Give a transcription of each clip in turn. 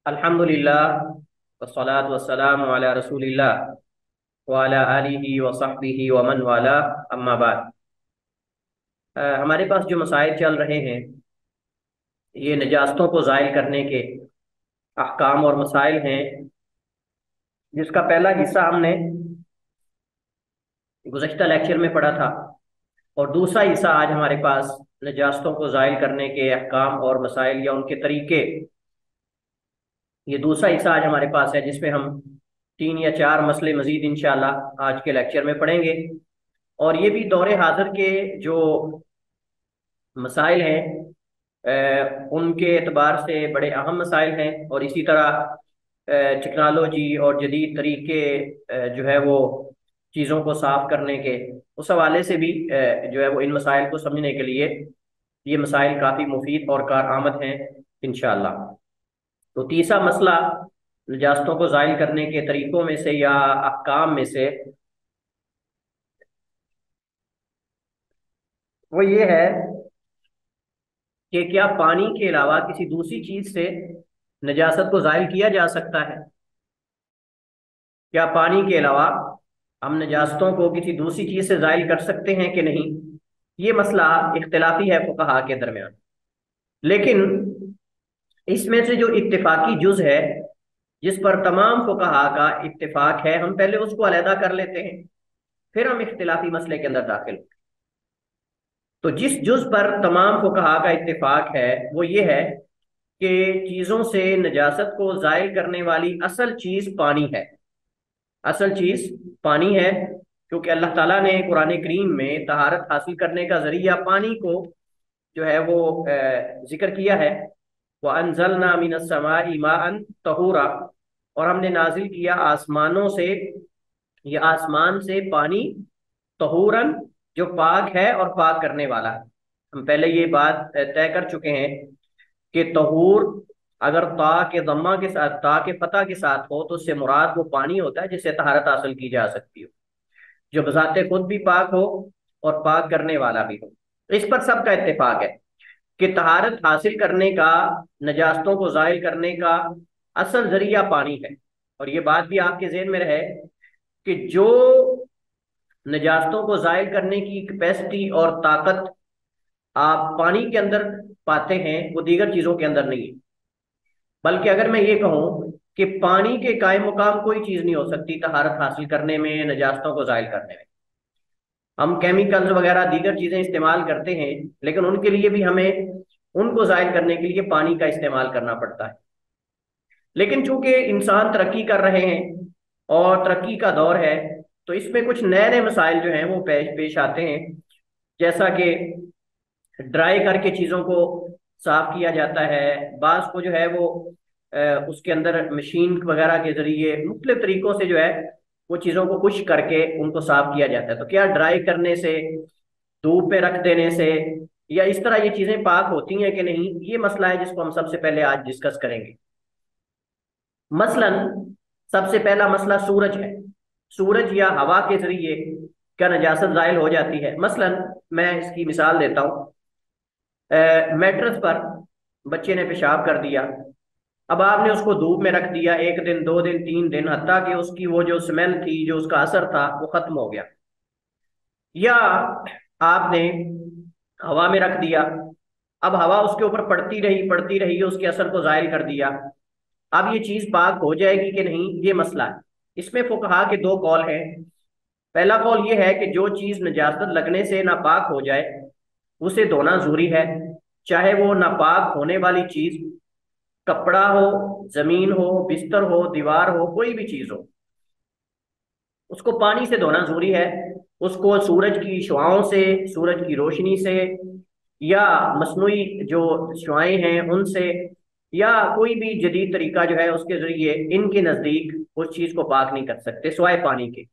अल्हम्दुलिल्लाह वस्सलातु वस्सलामु अला रसूलिल्लाह व अला आलिहि व सहबिहि व मन वाला, अम्मा बाद। हमारे पास जो मसाइल चल रहे हैं, ये नजास्तों को ज़ाइल करने के अहकाम और मसाइल हैं, जिसका पहला हिस्सा हमने गुज़श्ता लेक्चर में पढ़ा था। और दूसरा हिस्सा आज हमारे पास नजास्तों को ज़ाइल करने के अहकाम और मसाइल या उनके तरीके, ये दूसरा हिस्सा आज हमारे पास है, जिसमें हम 3 या 4 मसले मजीद इंशाल्लाह आज के लेक्चर में पढ़ेंगे। और ये भी दौरे हाजिर के जो मसाइल हैं, उनके एतबार से बड़े अहम मसाइल हैं। और इसी तरह टेक्नोलॉजी और जदीद तरीके जो है वो चीज़ों को साफ करने के, उस हवाले से भी जो है वो इन मसाइल को समझने के लिए ये मसाइल काफ़ी मुफीद और कारआमद हैं इंशाअल्लाह। तो तीसरा मसला निजास्तों को ज़ाइल करने के तरीकों में से या अहकाम में से वो ये है कि क्या पानी के अलावा किसी दूसरी चीज से नजासत को ज़ाइल किया जा सकता है। क्या पानी के अलावा हम नजास्तों को किसी दूसरी चीज से ज़ाइल कर सकते हैं कि नहीं, ये मसला इख्तिलाफी है फुकहा के दरमियान। लेकिन इसमें से जो इत्तेफाकी जुज है, जिस पर तमाम फुकहा का इत्तेफाक है, हम पहले उसको अलहदा कर लेते हैं, फिर हम इख्तिलाफी मसले के अंदर दाखिल होते हैं। तो जिस जुज पर तमाम फुकहा का इत्तेफाक है वो ये है कि चीजों से नजासत को ज़ाइल करने वाली असल चीज पानी है। असल चीज पानी है, क्योंकि अल्लाह ताला ने कुरान करीम में तहारत हासिल करने का जरिया पानी को जो है वो जिक्र किया है। वह अनजलना मिनस समाई माअन तहूरा, और हमने नाजिल किया आसमानों से, या आसमान से पानी, तहूरन, जो पाक है और पाक करने वाला है। हम पहले ये बात तय कर चुके हैं कि तहूर अगर ता के दम्मा के साथ, ता के फतह के साथ हो, तो उससे मुराद वो पानी होता है जिससे तहारत हासिल की जा सकती हो, जो बज़ाते खुद भी पाक हो और पाक करने वाला भी हो। इस पर सबका इत्तेफाक है कि तहारत हासिल करने का, नजास्तों को ज़ाइल करने का असल जरिया पानी है। और ये बात भी आपके ज़हन में रहे कि जो नजास्तों को ज़ाइल करने की कैपेसिटी और ताकत आप पानी के अंदर पाते हैं, वो दीगर चीज़ों के अंदर नहीं है। बल्कि अगर मैं ये कहूँ कि पानी के कायम मुकाम कोई चीज़ नहीं हो सकती तहारत हासिल करने में, नजास्तों को ज़ाइल करने में। हम केमिकल्स वगैरह दीगर चीज़ें इस्तेमाल करते हैं, लेकिन उनके लिए भी हमें उनको ज़ाइल करने के लिए पानी का इस्तेमाल करना पड़ता है। लेकिन चूंकि इंसान तरक्की कर रहे हैं और तरक्की का दौर है, तो इसमें कुछ नए नए मसाइल जो हैं वो पेश पेश आते हैं। जैसा कि ड्राई करके चीज़ों को साफ किया जाता है, बांस को जो है वो उसके अंदर मशीन वगैरह के जरिए मुख्तलिफ तरीकों से जो है वो चीज़ों को खुश्क करके उनको साफ किया जाता है। तो क्या ड्राई करने से, धूप पे रख देने से, या इस तरह ये चीज़ें पाक होती हैं कि नहीं, ये मसला है जिसको हम सबसे पहले आज डिस्कस करेंगे। मसलन सबसे पहला मसला सूरज है। सूरज या हवा के जरिए क्या नजासत ज़ाइल हो जाती है। मसलन मैं इसकी मिसाल देता हूँ। मैट्रेस पर बच्चे ने पेशाब कर दिया, अब आपने उसको धूप में रख दिया 1 दिन, 2 दिन, 3 दिन, हत्ता कि उसकी वो जो स्मेल थी, जो उसका असर था, वो खत्म हो गया। या आपने हवा में रख दिया, अब हवा उसके ऊपर पड़ती रही, उसके असर को ज़ाहिर कर दिया। अब ये चीज पाक हो जाएगी कि नहीं, ये मसला है। इसमें फुकहा के 2 कौल हैं। पहला कौल ये है कि जो चीज नजासत लगने से नापाक हो जाए उसे धोना जरूरी है, चाहे वो नापाक होने वाली चीज कपड़ा हो, जमीन हो, बिस्तर हो, दीवार हो, कोई भी चीज हो, उसको पानी से धोना जरूरी है। उसको सूरज की शुआओं से, सूरज की रोशनी से, या मसनूई जो शुआएं हैं उनसे, या कोई भी जदीद तरीका जो है उसके जरिए इनके नजदीक उस चीज को पाक नहीं कर सकते सिवाय पानी के।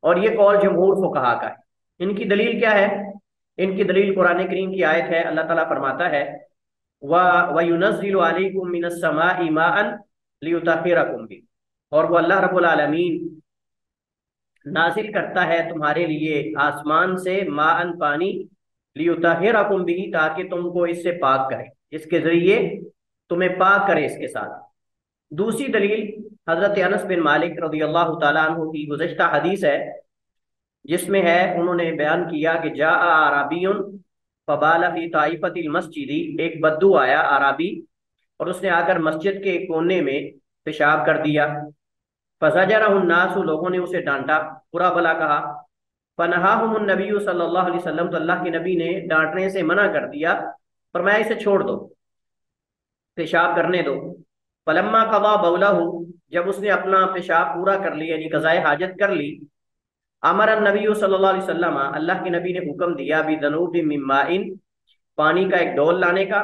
और ये कौल जमहूर फुकहा का है। इनकी दलील क्या है? इनकी दलील कुरान करीम की आयत है। अल्लाह ताला फरमाता है, व युनज़्ज़िलु अलैकुम मिनस समाई माअन लियुतहिरकुम बि, और वो अल्लाह रब्बुल आलमीन नाजिल करता है तुम्हारे लिए आसमान से माअन, पानी, लियुतहिरकुम बिही, ताकि तुमको इससे पाक करे, इसके जरिए तुम्हें पाक करे इसके साथ। दूसरी दलील हजरत अनस बिन मालिक रज़ी अल्लाह तआला अन्हु की गुज़श्ता हदीस है, जिसमें है उन्होंने बयान किया कि जा आराबियुन फबाला फी ताइफतिल मस्जिदी, एक बद्दू आया आराबी और उसने आकर मस्जिद के कोने में पेशाब कर दिया। फज़जरहुन्नासु, लोगों ने उसे डांटा, बुरा भला कहा। फनहाहुमुन नबी सल्लल्लाहु अलैहि वसल्लम, तो अल्लाह के नबी ने डांटने से मना कर दिया, फरमाया इसे छोड़ दो, पेशाब करने दो। फलम्मा कज़ा बौलहु, जब उसने अपना पेशाब पूरा कर लिया यानी क़ज़ाए हाजत कर ली, अमर नबी सल्लल्लाहु अलैहि वसल्लम, अल्लाह के नबी ने हुक्म दिया, भी दनूबि मिन माइन, पानी का एक डोल लाने का,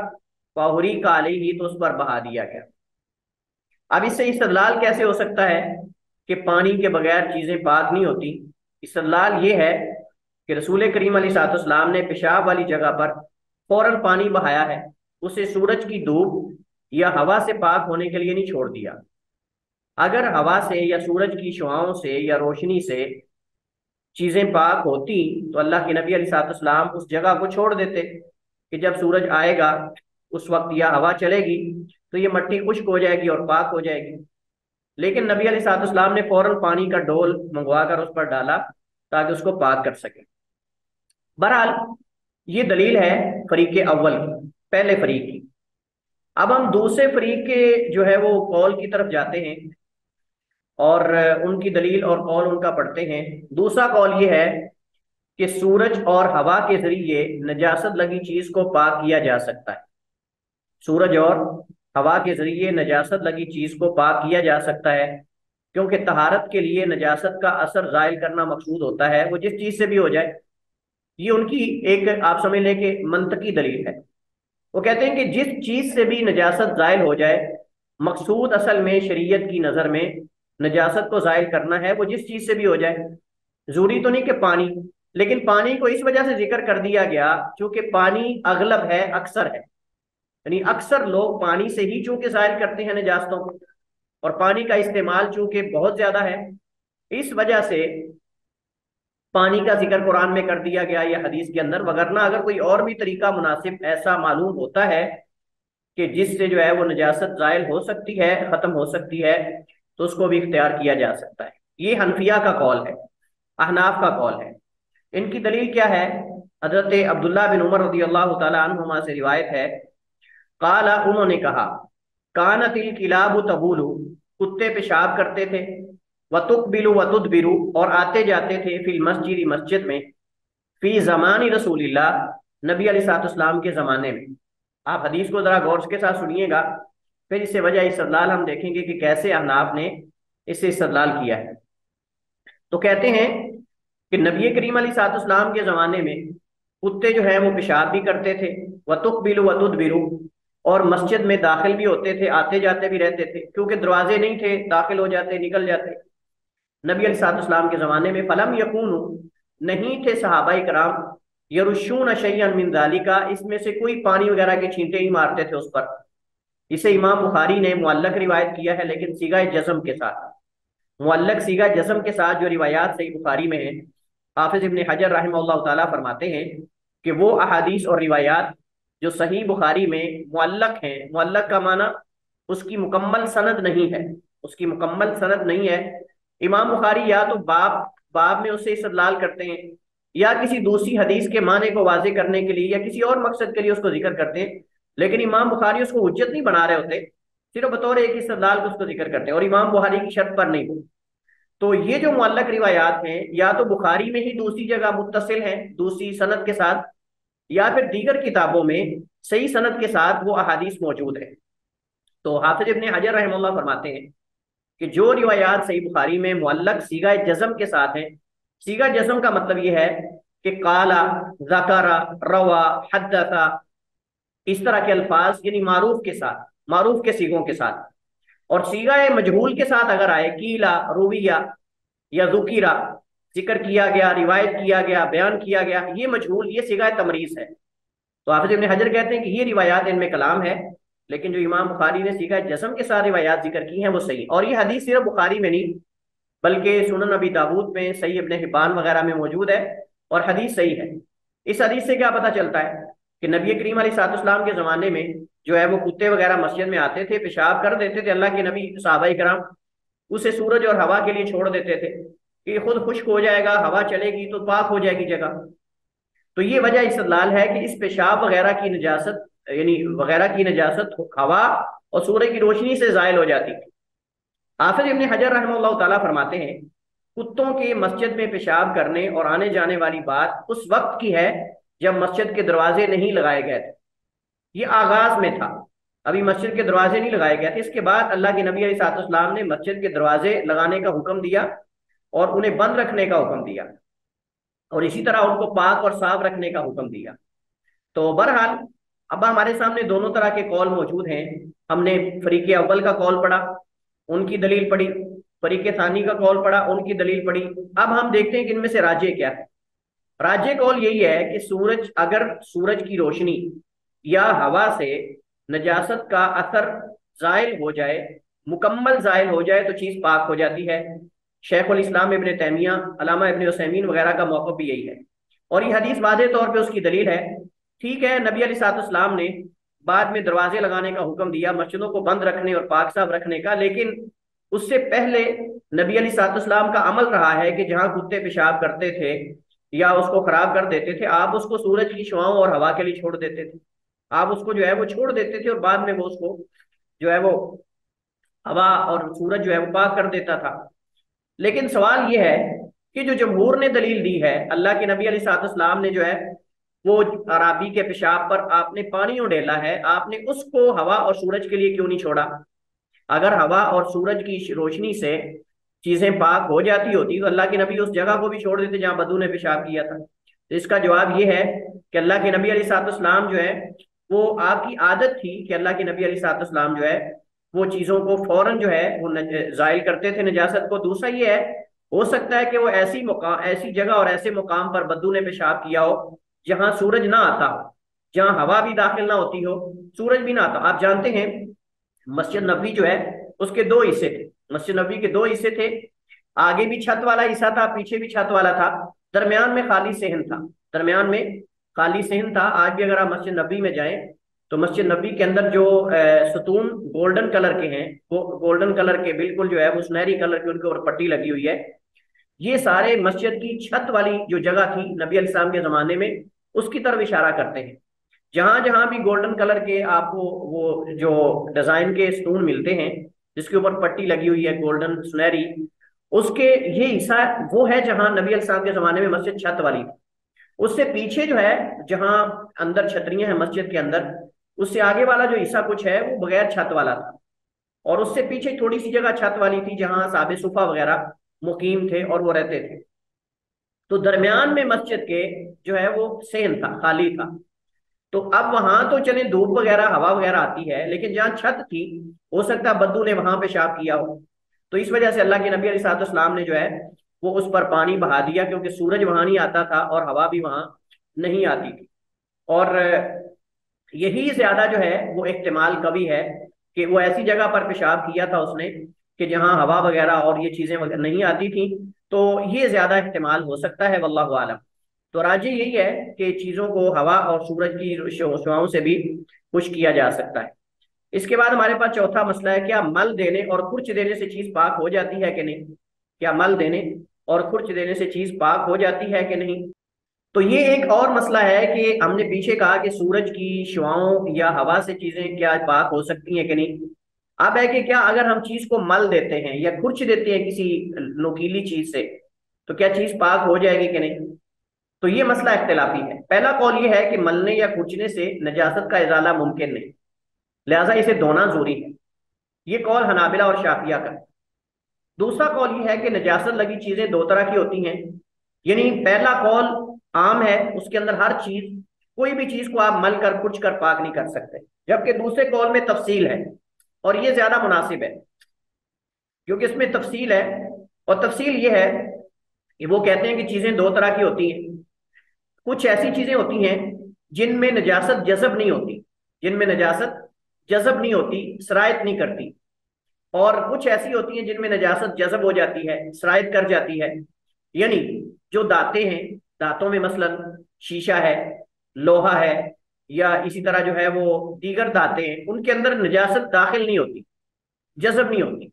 फाहुरी का अलैहि, तो उस पर बहा दिया गया। अब इससे इस्तदलाल कैसे हो सकता है कि पानी के बगैर चीजें पाक नहीं होती? इस्तदलाल ये है कि रसूल करीम अलैहिस्सलाम ने पेशाब वाली जगह पर फौरन पानी बहाया है, उसे सूरज की धूप या हवा से पाक होने के लिए नहीं छोड़ दिया। अगर हवा से या सूरज की शुआओं से या रोशनी से चीजें पाक होती तो अल्लाह के नबी अलैहिस्सलाम उस जगह को छोड़ देते कि जब सूरज आएगा उस वक्त या हवा चलेगी तो ये मट्टी खुश्क हो जाएगी और पाक हो जाएगी। लेकिन नबी अलैहिस्सलाम ने फौरन पानी का डोल मंगवा कर उस पर डाला ताकि उसको पाक कर सके। बहरहाल ये दलील है फरीक अव्वल की, पहले फरीक की। अब हम दूसरे फरीक के जो है वो कौल की तरफ जाते हैं और उनकी दलील और कौल उनका पढ़ते हैं। दूसरा कौल ये है कि सूरज और हवा के जरिए नजासत लगी चीज को पाक किया जा सकता है। सूरज और हवा के जरिए नजासत लगी चीज को पाक किया जा सकता है, क्योंकि तहारत के लिए नजासत का असर जायल करना मकसूद होता है, वो जिस चीज से भी हो जाए। ये उनकी एक, आप समझ लें कि मंतकी दलील है। वो कहते हैं कि जिस चीज से भी नजासत जायल हो जाए, मकसूद असल में शरीयत की नजर में नजासत को जायल करना है, वो जिस चीज से भी हो जाए। जरूरी तो नहीं कि पानी, लेकिन पानी को इस वजह से जिक्र कर दिया गया क्योंकि पानी अगलब है, अक्सर है, यानी अक्सर लोग पानी से ही चूंकि जाहिर करते हैं नजास्तों को, और पानी का इस्तेमाल चूंकि बहुत ज्यादा है, इस वजह से पानी का जिक्र कुरान में कर दिया गया या हदीस के अंदर। वगरना अगर कोई और भी तरीका मुनासिब ऐसा मालूम होता है कि जिससे जो है वो नजासत जायल हो सकती है, खत्म हो सकती है, तो उसको भी इख्तियार किया जा सकता है। ये हनफिया का कौल है, अहनाफ का कौल है। इनकी दलील क्या है? हजरत अब्दुल्ला बिन उमर रज़ी अल्लाह तआला अन्हुमा से रिवायत है, काला, उन्होंने कहा, कानतिल किलाबु तबूलु, कुत्ते पेशाब करते थे, व तुकबिलु व तुदबिरु, और आते जाते थे, फिल मस्जिद, मस्जिद में, फी जमानी रसूलिल्लाह, नबी अलैहिस्सलाम के जमाने में। आप हदीस को जरा गौर के साथ सुनिएगा, फिर इससे वजह इस्तदलाल हम देखेंगे कि कैसे अहनाफ ने इससे इस्तदलाल किया है। तो कहते हैं कि नबी करीम अलैहिस्सलाम के जमाने में कुत्ते जो है वो पेशाब भी करते थे, व तुकबिलु व तुदबिरु, और मस्जिद में दाखिल भी होते थे, आते जाते भी रहते थे, क्योंकि दरवाजे नहीं थे, दाखिल हो जाते निकल जाते नबी अलैहिस्सलाम के जमाने में। फलम यकूनु, नहीं थे सहाबा इकराम, यरुशून शैयन मिन ज़ालिका, इसमें से कोई पानी वगैरह के छींटे ही मारते थे उस पर। इसे इमाम बुखारी ने मुअल्लक रिवायत किया है, लेकिन सीगा जज़म के साथ, मुअल्लक सीगा जज़म के साथ जो रिवायात सही बुखारी में है, हाफिज इब्न हजर रहमतुल्लाह ताला फरमाते हैं कि वो अहादीस और रिवायात जो सही बुखारी में मुअल्लक हैं, मुअल्लक का माना उसकी मुकम्मल सनद नहीं है, उसकी मुकम्मल सनद नहीं है। इमाम बुखारी या तो बाब बाब में उससे इस्तदलाल करते हैं, या किसी दूसरी हदीस के माने को वाजे करने के लिए या किसी और मकसद के लिए उसको जिक्र करते हैं, लेकिन इमाम बुखारी उसको हुज्जत नहीं बना रहे होते, सिर्फ बतौर एक इस्तदलाल को उसको जिक्र करते हैं, और इमाम बुखारी की शर्त पर नहीं हो। तो ये जो मुअल्लक रिवायात हैं, या तो बुखारी में ही दूसरी जगह मुत्तसिल हैं दूसरी सनद के साथ, या फिर दीगर किताबों में सही सनद के साथ वो अहादीस मौजूद है। तो हाफिज इब्न हजर रहमतुल्लाह फरमाते हैं कि जो रिवायात सही बुखारी में मुअल्लक सीगा जज़म के साथ हैं, सीगा जज़म का मतलब ये है कि काला, ज़करा, रवा, हद्दसा, इस तरह के अल्फाज, यानी मारूफ के साथ, मारूफ के सीगों के साथ। और सीगा मजहूल के साथ अगर आए, कीला, रुविया या जुकीरा, जिक्र किया गया, रिवायत किया गया, बयान किया गया, ये मजहूल, ये सीगा तमरीज है। तो हाफिज इब्न हजर कहते हैं कि ये रिवायात इनमें कलाम है, लेकिन जो इमाम बुखारी ने सीगा जज़म के साथ रिवायात जिक्र की हैं वो सही। और ये हदीस सिर्फ बुखारी में नहीं बल्कि सुनन नबी दाऊद में, सही इब्न हिब्बान वगैरह में मौजूद है, और हदीस सही है। इस हदीस से क्या पता चलता है कि नबी करीम अलैहिस्सलाम के ज़माने में जो है वो कुत्ते वगैरह मस्जिद में आते थे, पेशाब कर देते थे, अल्लाह के नबी सहाबाए किराम उसे सूरज और हवा के लिए छोड़ देते थे कि खुद खुश्क हो जाएगा, हवा चलेगी तो पाक हो जाएगी जगह। तो ये वजह इस्तदलाल है कि इस पेशाब वगैरह की नजासत, यानी वगैरह की नजासत हवा और सूरज की रोशनी से जायल हो जाती थी। हाफिज इब्न हजर रहमतुल्लाह ताला फरमाते हैं, कुत्तों के मस्जिद में पेशाब करने और आने जाने वाली बात उस वक्त की है जब मस्जिद के दरवाजे नहीं लगाए गए थे। ये आगाज में था, अभी मस्जिद के दरवाजे नहीं लगाए गए थे। इसके बाद अल्लाह के नबी अलैहिस्सलाम ने मस्जिद के दरवाजे लगाने का हुक्म दिया और उन्हें बंद रखने का हुक्म दिया, और इसी तरह उनको पाक और साफ रखने का हुक्म दिया। तो बहरहाल अब हमारे सामने दोनों तरह के कौल मौजूद हैं। हमने फरीक अव्वल का कौल पढ़ा, उनकी दलील पढ़ी, फरीक सानी का कौल पढ़ा, उनकी दलील पढ़ी। अब हम देखते हैं कि इनमें से राजे क्या है। राजे कौल यही है कि सूरज, अगर सूरज की रोशनी या हवा से नजासत का असर जायल हो जाए, मुकम्मल जायल हो जाए, तो चीज पाक हो जाती है। शेखुल इस्लाम इब्न तैमिया, अल्लामा इब्न उसैमीन वगैरह का मौक़िफ़ भी यही है, और ये हदीस वाज़ेह तौर पे उसकी दलील है। ठीक है, नबी अलैहिस्सलाम ने बाद में दरवाजे लगाने का हुक्म दिया, मस्जिदों को बंद रखने और पाक साफ रखने का, लेकिन उससे पहले नबी अलैहिस्सलाम का अमल रहा है कि जहां कुत्ते पेशाब करते थे या उसको खराब कर देते थे, आप उसको सूरज की शुआओं और हवा के लिए छोड़ देते थे। आप उसको जो है वो छोड़ देते थे और बाद में वो उसको जो है वो हवा और सूरज जो है वो पाक कर देता था। लेकिन सवाल ये है कि जो जमहूर ने दलील दी है, अल्लाह के नबी अलैहिस्सलाम ने जो है वो अराबी के पेशाब पर आपने पानी उड़ेला है, आपने उसको हवा और सूरज के लिए क्यों नहीं छोड़ा? अगर हवा और सूरज की रोशनी से चीजें पाक हो जाती होती तो अल्लाह के नबी उस जगह को भी छोड़ देते जहां बदू ने पेशाब किया था। तो इसका जवाब ये है कि अल्लाह के नबी अलैहिस्सलाम जो है वो, आपकी आदत थी कि अल्लाह के नबी अलैहिस्सलाम जो है वो चीजों को फौरन जो है वो जायल करते थे नजासत को। दूसरा ये है, हो सकता है कि वो ऐसी जगह और ऐसे मुकाम पर बद्दू ने पेशाब किया हो जहां सूरज ना आता हो, जहां हवा भी दाखिल ना होती हो, सूरज भी ना आता। आप जानते हैं मस्जिद नबवी जो है उसके दो हिस्से थे, मस्जिद नबवी के दो हिस्से थे। आगे भी छत वाला हिस्सा था, पीछे भी छत वाला था, दरमियान में खाली सहन था, दरमियान में खाली सहन था। आज भी अगर आप मस्जिद नबवी में जाएं तो मस्जिद नबवी के अंदर जो सतून गोल्डन कलर के हैं, वो गोल्डन कलर के बिल्कुल जो है वो सुनहरी कलर की उनके ऊपर पट्टी लगी हुई है। ये सारे मस्जिद की छत वाली जो जगह थी नबी अलैहिस्सलाम के जमाने में, उसकी तरफ इशारा करते हैं। जहां जहां भी गोल्डन कलर के आपको वो जो डिजाइन के स्टोन मिलते हैं जिसके ऊपर पट्टी लगी हुई है गोल्डन सुनहरी, उसके ये हिस्सा वो है जहां नबी अलैहिस्सलाम के जमाने में मस्जिद छत वाली थी। उससे पीछे जो है, जहां अंदर छतरियां हैं मस्जिद के अंदर, उससे आगे वाला जो हिस्सा कुछ है वो बगैर छत वाला था, और उससे पीछे थोड़ी सी जगह छत वाली थी जहां साहब सुफा वगैरह मुकीम थे और वो रहते थे। तो दरमियान में मस्जिद के जो है वो सेन था, खाली था। तो अब वहां तो चले धूप वगैरह हवा वगैरह आती है, लेकिन जहां छत थी हो सकता है बद्दू ने वहां पेशाब किया हो। तो इस वजह से अल्लाह के नबी अलैहिस्सलाम ने जो है वो उस पर पानी बहा दिया, क्योंकि सूरज वहां नहीं आता था और हवा भी वहां नहीं आती थी। और यही ज्यादा जो है वो इख्तिमाल कभी है कि वो ऐसी जगह पर पेशाब किया था उसने कि जहां हवा वगैरह और ये चीजें वगैरह नहीं आती थी। तो ये ज्यादा इख्तिमाल हो सकता है, वल्लाहु आलम। तो राजी यही है कि चीजों को हवा और सूरज की शुआओं से भी खुश किया जा सकता है। इसके बाद हमारे पास चौथा मसला है, क्या मल देने और खुर्च देने से चीज पाक हो जाती है कि नहीं? क्या मल देने और खुर्च देने से चीज पाक हो जाती है कि नहीं? तो ये एक और मसला है कि हमने पीछे कहा कि सूरज की शुआओं या हवा से चीजें क्या पाक हो सकती हैं कि नहीं। अब है कि क्या अगर हम चीज को मल देते हैं या खुर्च देते हैं किसी नुकीली चीज से, तो क्या चीज पाक हो जाएगी कि नहीं? तो ये मसला इख्तिलाफी है। पहला कौल ये है कि मलने या खुर्चने से नजासत का इजाला मुमकिन नहीं, लिहाजा इसे धोना जरूरी है। ये कौल हनाबिला और शाफिया का। दूसरा कौल ये है कि नजासत लगी चीजें दो तरह की होती हैं, यानी पहला कौल आम है, उसके अंदर हर चीज, कोई भी चीज को आप मल कर कुछ कर पाक नहीं कर सकते, जबकि दूसरे कौल में तफसील है, और ये ज्यादा मुनासिब है क्योंकि इसमें तफसील है। और तफसील ये है कि वो कहते हैं कि चीजें दो तरह की होती हैं। कुछ ऐसी चीजें होती हैं जिनमें नजासत जज़ब नहीं होती, जिनमें नजासत जज़ब नहीं होती, सरायत नहीं करती, और कुछ ऐसी होती हैं जिनमें नजासत जज़ब हो जाती है, सरायत कर जाती है। यानी जो दांतें हैं, दांतों में मसलन शीशा है, लोहा है, या इसी तरह जो है वो दीगर दाते हैं, उनके अंदर नजासत दाखिल नहीं होती, जज़ब नहीं होती।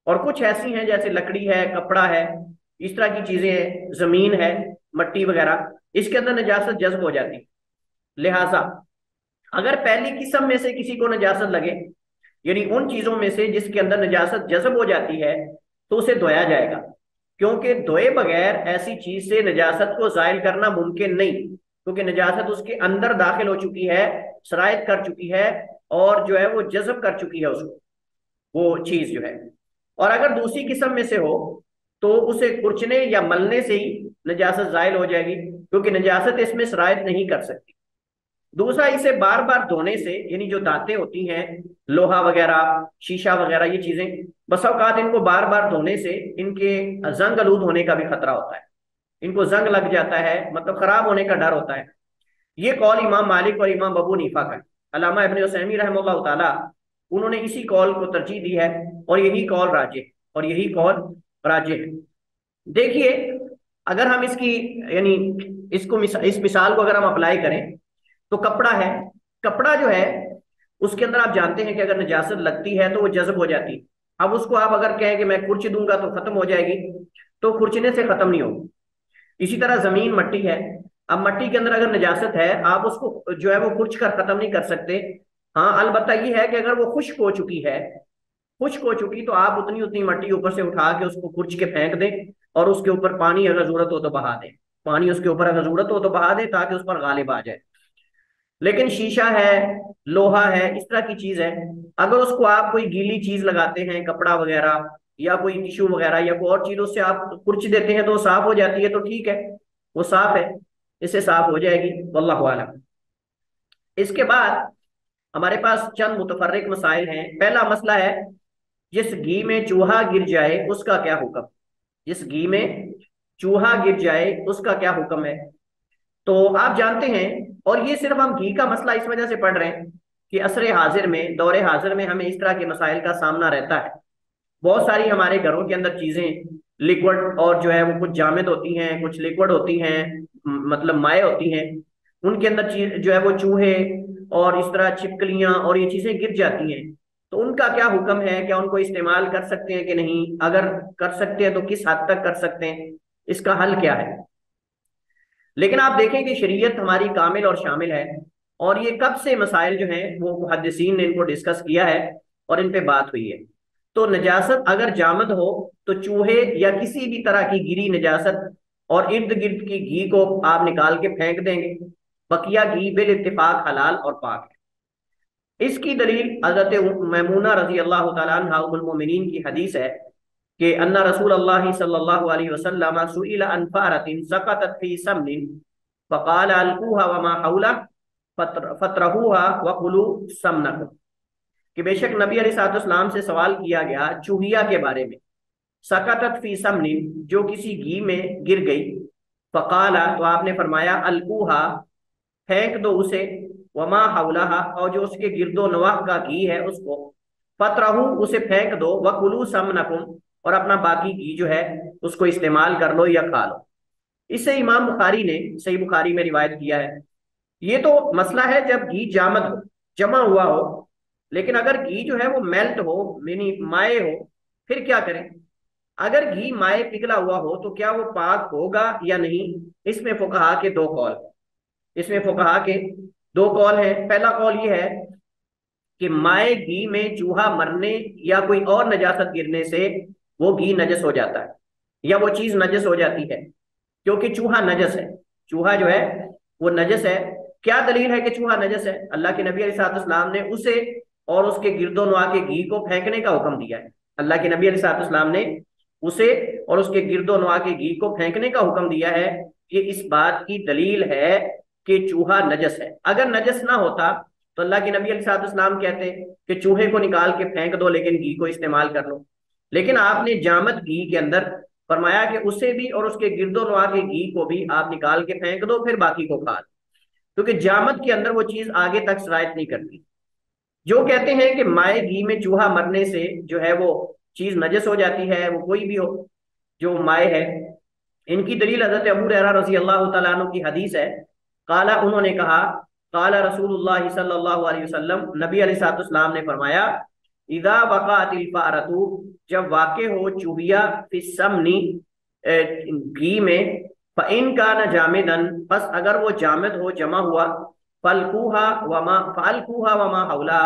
और कुछ ऐसी हैं जैसे लकड़ी है, कपड़ा है, इस तरह की चीजें हैं, जमीन है, मट्टी वगैरह, इसके अंदर नजासत जज्ब हो जाती है। लिहाजा अगर पहली किस्म में से किसी को नजासत लगे, यानी उन चीजों में से जिसके अंदर नजासत जज्ब हो जाती है, तो उसे धोया जाएगा, क्योंकि धोए बगैर ऐसी चीज से नजासत को जायल करना मुमकिन नहीं, क्योंकि नजासत उसके अंदर दाखिल हो चुकी है, सरायत कर चुकी है, और जो है वो जज्ब कर चुकी है उसको, वो चीज जो है। और अगर दूसरी किस्म में से हो तो उसे कुर्चने या मलने से ही नजासत जायल हो जाएगी, क्योंकि नजासत इसमें सरायत नहीं कर सकती। दूसरा, इसे बार बार धोने से, यानी जो दांतें होती हैं, लोहा वगैरह, शीशा वगैरह, ये चीजें बस औकात इनको बार बार धोने से इनके जंग आलूद होने का भी खतरा होता है, इनको जंग लग जाता है, मतलब खराब होने का डर होता है। ये कौल इमाम मालिक और इमाम अबू हनीफा का है। अल्लामा इब्न उसैमी रहमतुल्लाह ताला, उन्होंने इसी कौल को तरजीह दी है, और यही कौल राजे, और यही कौल राजे है। देखिए, अगर हम इसकी, यानी इस मिसाल को अगर हम अप्लाई करें, तो कपड़ा है, कपड़ा जो है उसके अंदर आप जानते हैं कि अगर नजासत लगती है तो वो जज्ब हो जाती है। अब उसको आप अगर कहें कि मैं कुर्च दूंगा तो खत्म हो जाएगी, तो कुर्चने से खत्म नहीं होगी। इसी तरह जमीन, मट्टी है, अब मट्टी के अंदर अगर नजासत है, आप उसको जो है वो कुर्च कर खत्म नहीं कर सकते। हाँ, अलबत्ता ये है कि अगर वो खुश्क हो चुकी है, खुश्क हो चुकी, तो आप उतनी उतनी मट्टी ऊपर से उठा के उसको कुर्च के फेंक दें, और उसके ऊपर पानी अगर जरूरत हो तो बहा दें, पानी उसके ऊपर अगर जरूरत हो तो बहा दें, ताकि उस पर गालिब आ जाए। लेकिन शीशा है, लोहा है, इस तरह की चीज है, अगर उसको आप कोई गीली चीज लगाते हैं, कपड़ा वगैरह या कोई टिश्यू वगैरह या कोई और चीज, उससे आप कुर्च देते हैं तो वो साफ हो जाती है, तो ठीक है, वो साफ है, इससे साफ हो जाएगी। वल्लाहु आलम। इसके बाद हमारे पास चंद मुतफर्रिक मसाइल हैं। पहला मसला है, जिस घी में चूहा गिर जाए उसका क्या हुक्म। जिस घी में चूहा गिर जाए उसका क्या हुक्म है। तो आप जानते हैं, और ये सिर्फ हम घी का मसला इस वजह से पढ़ रहे हैं कि असरे हाजिर में, दौरे हाजिर में हमें इस तरह के मसाइल का सामना रहता है। बहुत सारी हमारे घरों के अंदर चीजें लिक्विड, और जो है वो कुछ जामिद होती हैं, कुछ लिक्विड होती हैं, मतलब माए होती हैं, उनके अंदर चीज जो है वो चूहे और इस तरह छिपकलियां और ये चीजें गिर जाती हैं। तो उनका क्या हुक्म है, क्या उनको इस्तेमाल कर सकते हैं कि नहीं, अगर कर सकते हैं तो किस हद तक कर सकते हैं, इसका हल क्या है। लेकिन आप देखें कि शरीयत हमारी कामिल और शामिल है, और ये कब से मसाइल जो हैं वो मुहद्दिसीन ने इनको डिस्कस किया है और इन पे बात हुई है। तो नजासत अगर जामद हो, तो चूहे या किसी भी तरह की गिरी नजासत और इर्द गिर्द की घी को आप निकाल के फेंक देंगे, बकिया घी बिल इत्तिफाक हलाल और पाक है। इसकी दलील हजरत मैमूना रजी अल्लाह तआला अन्हा उम्मुल मोमिनीन की हदीस है कि अन्ना रसूल अल्लाह सल्लल्लाहु अलैहि वसल्लम सुइला अन फारतिन सकतत फी समनिन फकाल अलकुहा वमा हौला फतरहुहा वकुलू समनकुम, कि बेशक नबी अलैहिस्सलाम से सवाल किया गया चूहिया के बारे में, सकतत फी समनिन, जो किसी घी में गिर गई, फकाला, तो आपने फरमाया, अलकुहा, फेंक दो उसे, वमा हौलाहा, और जो उसके गिरदो नवाह का घी है उसको, फतरहू, उसे फेंक दो, वकुलू समनकुम, और अपना बाकी घी जो है उसको इस्तेमाल कर लो या खा लो। इससे इमाम बुखारी ने सही बुखारी में रिवायत किया है। ये तो मसला है जब घी जामद हो, जमा हुआ हो। लेकिन अगर घी जो है वो मेल्ट हो, यानी माए हो, फिर क्या करें। अगर घी माए पिघला हुआ हो तो क्या वो पाक होगा या नहीं, इसमें फुकहा के दो कौल, इसमें फुकहा के दो कौल हैं। पहला कौल ये है कि माए घी में चूहा मरने या कोई और नजासत गिरने से वो घी नजस हो जाता है, या वो चीज नजस हो जाती है, क्योंकि चूहा नजस है, चूहा जो है वो नजस है। क्या दलील है कि चूहा नजस है। अल्लाह के नबी अलैहिस्सलाम ने उसे और उसके गिरदो नवा के घी को फेंकने का हुक्म दिया है। अल्लाह के नबी अलैहिस्सलाम ने उसे और उसके गिरदो नवा के घी को फेंकने का हुक्म दिया है। ये इस बात की दलील है कि चूहा नजस है। अगर नजस ना होता तो अल्लाह के नबी अलैहिस्सलाम कहते कि चूहे को निकाल के फेंक दो, लेकिन घी को इस्तेमाल कर लो। लेकिन आपने जामद घी के अंदर फरमाया कि उसे भी और उसके गिरदो नवा के घी को भी आप निकाल के फेंक दो, फिर बाकी को खा लो, क्योंकि जामद के अंदर वो चीज आगे तक सरायत नहीं करती। जो कहते हैं कि माए घी में चूहा मरने से जो है वो चीज नजस हो जाती है, वो कोई भी हो जो माए है, इनकी दलील हजरत अबू हुरैरा रजी अल्लाह तआला अन्हु की हदीस है। काला, उन्होंने कहा, क़ाल रसूलुल्लाह सल्लल्लाहु अलैहि वसल्लम, नबी अलैहिस्सलाम ने फरमाया, इदा वक़अतिल फ़अरतु, जब वाक़े हो चूहिया, फिस्समनी, घी में, फ़इन कान जामिदन, बस अगर वो जामिद हो, जमा हुआ, फल्कुहा वमा हौला,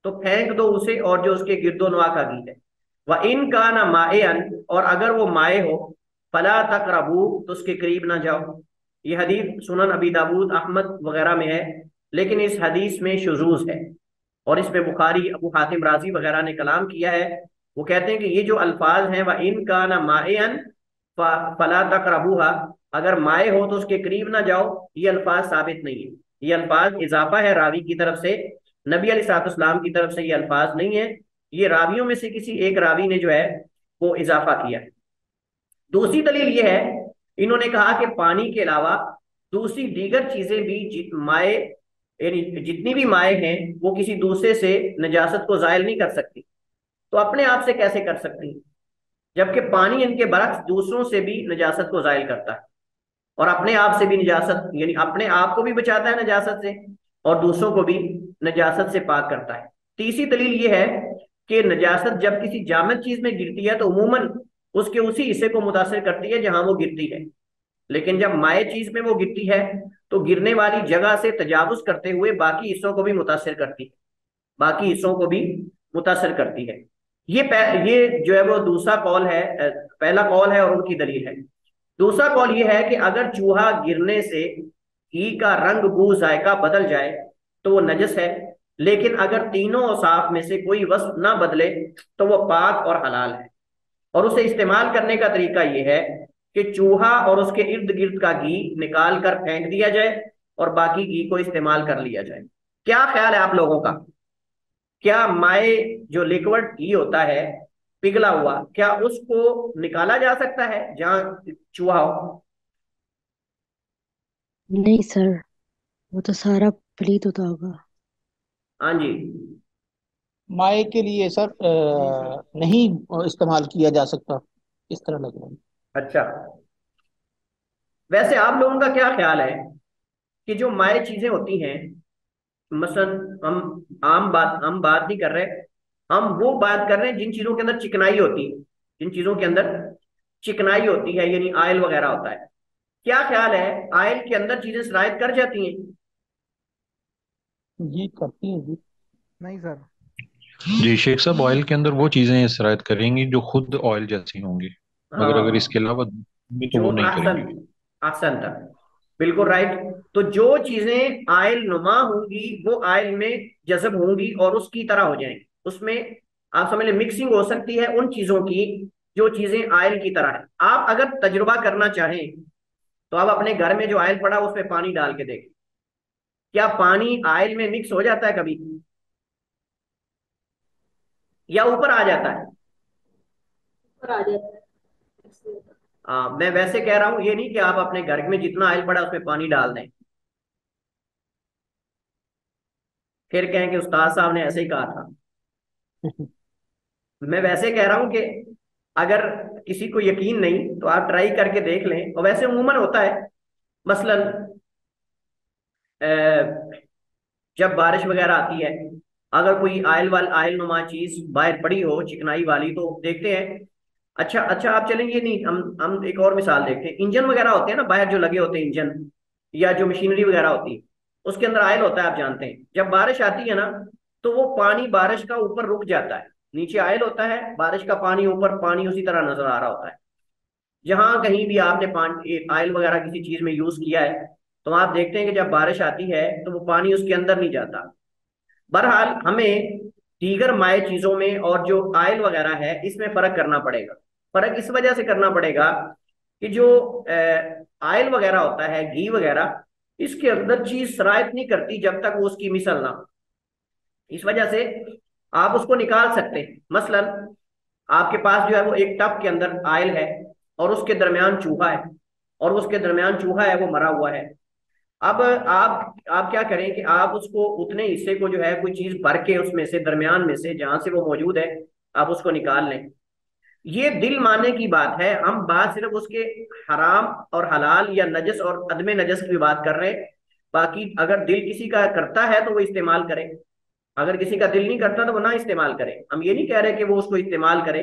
तो फेंक दो उसे और जो उसके गिरदोनवा का घी है। व इन कान माएन, और अगर वो माए हो, फला तकरबू, तो उसके करीब ना जाओ। ये हदीस सुनन अबी दाऊद, अहमद वगैरह में है, लेकिन इस हदीस में शुजूज है और इसमें बुखारी, अबू हातिम राजी वगैरह ने कलाम किया है। वो कहते हैं कि ये जो अल्फाज हैं, वह इन का ना माएन फला तकरबूहा, अगर माए हो तो उसके करीब ना जाओ, ये अल्फाज साबित नहीं है। ये अल्फाज इजाफा है रावी की तरफ से, नबी अलैहिस्सलाम की तरफ से ये अल्फाज नहीं है। ये रावियों में से किसी एक रावी ने जो है वो इजाफा किया है। दूसरी दलील ये है, इन्होंने कहा कि पानी के अलावा दूसरी दीगर चीजें भी माए, यानी जितनी भी माए हैं, वो किसी दूसरे से नजासत को जायल नहीं कर सकती। तो अपने आप से कैसे कर सकती, जबकि पानी इनके बरक्स दूसरों से भी नजासत को जायल करता है और अपने आप से भी नजासत, यानी अपने आप को भी बचाता है नजासत से और दूसरों को भी नजासत से पाक करता है। तीसरी दलील ये है कि नजासत जब किसी जामद चीज में गिरती है तो उमूमन उसके उसी हिस्से को मुतासिर करती है जहां वो गिरती है, लेकिन जब माए चीज में वो गिरती है तो गिरने वाली जगह से तजावुज करते हुए बाकी हिस्सों को भी मुतासिर करती है, बाकी हिस्सों को भी मुतासिर करती है। ये जो है वो दूसरा कौल है, पहला कौल है और उनकी दलील है। दूसरा कौल ये है कि अगर चूहा गिरने से घी का रंग, बू, जायका बदल जाए तो वो नजस है, लेकिन अगर तीनों औसाफ में से कोई वस्फ ना बदले तो वो पाक और हलाल है। और उसे इस्तेमाल करने का तरीका यह है कि चूहा और उसके इर्द गिर्द का घी निकाल कर फेंक दिया जाए और बाकी घी को इस्तेमाल कर लिया जाए। क्या ख्याल है आप लोगों का, क्या माए जो लिक्विड घी होता है पिघला हुआ, क्या उसको निकाला जा सकता है जहां चूहा हो? नहीं सर, वो तो सारा प्लीत होता होगा। हाँ जी। माए के लिए सर नहीं इस्तेमाल किया जा सकता, इस तरह लग रहा है। अच्छा, वैसे आप लोगों का क्या ख्याल है कि जो माए चीजें होती हैं, मसलन हम बात नहीं कर रहे, हम वो बात कर रहे हैं जिन चीजों के अंदर चिकनाई होती है, जिन चीजों के अंदर चिकनाई होती है, यानी आयल वगैरह होता है। क्या ख्याल है, आयल के अंदर चीजें सरायत कर जाती हैं? जी करती है जी। नहीं सर। जी शेख साहब, ऑयल के अंदर वो चीजें शरायत करेंगी जो खुद ऑयल जैसी होंगी, मगर अगर इसके हाँ, अलावा भी तो जो वो नहीं आसन, करेंगी। आसन था, बिल्कुल राइट। तो जो चीजें आयल नुमा होंगी वो आयल में जज़ब होंगी और उसकी तरह हो जाएंगी, उसमें आप समझ लें मिक्सिंग हो सकती है उन चीजों की जो चीजें आयल की तरह है। आप अगर तजुर्बा करना चाहें तो आप अपने घर में जो आयल पड़ा उसमें पानी डाल के देखें, क्या पानी आयल में मिक्स हो जाता है कभी, या ऊपर आ जाता है? ऊपर आ जाता है। मैं वैसे कह रहा हूं, ये नहीं कि आप अपने घर में जितना आयल पड़ा उसमें पानी डाल दें, फिर कहें कि उस्ताद साहब ने ऐसे ही कहा था। मैं वैसे कह रहा हूं कि अगर किसी को यकीन नहीं तो आप ट्राई करके देख लें, और वैसे उमूमन होता है। मसलन जब बारिश वगैरह आती है, अगर कोई आयल नुमा चीज बाहर पड़ी हो चिकनाई वाली, तो देखते हैं। अच्छा अच्छा, आप चलेंगे नहीं, हम एक और मिसाल देखते हैं। इंजन वगैरह होते हैं ना बाहर जो लगे होते हैं, इंजन या जो मशीनरी वगैरह होती है, उसके अंदर आयल होता है, आप जानते हैं। जब बारिश आती है ना तो वो पानी बारिश का ऊपर रुक जाता है, नीचे आयल होता है, बारिश का पानी ऊपर, पानी उसी तरह नजर आ रहा होता है। जहां कहीं भी आपने पानी आयल वगैरह किसी चीज में यूज किया है तो आप देखते हैं कि जब बारिश आती है तो वो पानी उसके अंदर नहीं जाता। बहरहाल हमें दीगर माए चीजों में और जो आयल वगैरह है इसमें फर्क करना पड़ेगा। फर्क इस वजह से करना पड़ेगा कि जो आयल वगैरह होता है, घी वगैरह, इसके अंदर चीज सरायत नहीं करती जब तक वो उसकी मिसल ना हो। इस वजह से आप उसको निकाल सकते हैं। मसलन आपके पास जो है वो एक टब के अंदर आयल है और उसके दरमियान चूहा है, और उसके दरमियान चूहा है वो मरा हुआ है। अब आप क्या करें कि आप उसको उतने हिस्से को जो है कोई चीज भर के उसमें से, दरमियान में से जहां से वो मौजूद है, आप उसको निकाल लें। ये दिल मानने की बात है, हम बात सिर्फ उसके हराम और हलाल या नजस और अदम नजस की बात कर रहे हैं। बाकी अगर दिल किसी का करता है तो वो इस्तेमाल करे, अगर किसी का दिल नहीं करता तो वो ना इस्तेमाल करे। हम ये नहीं कह रहे कि वो उसको इस्तेमाल करे,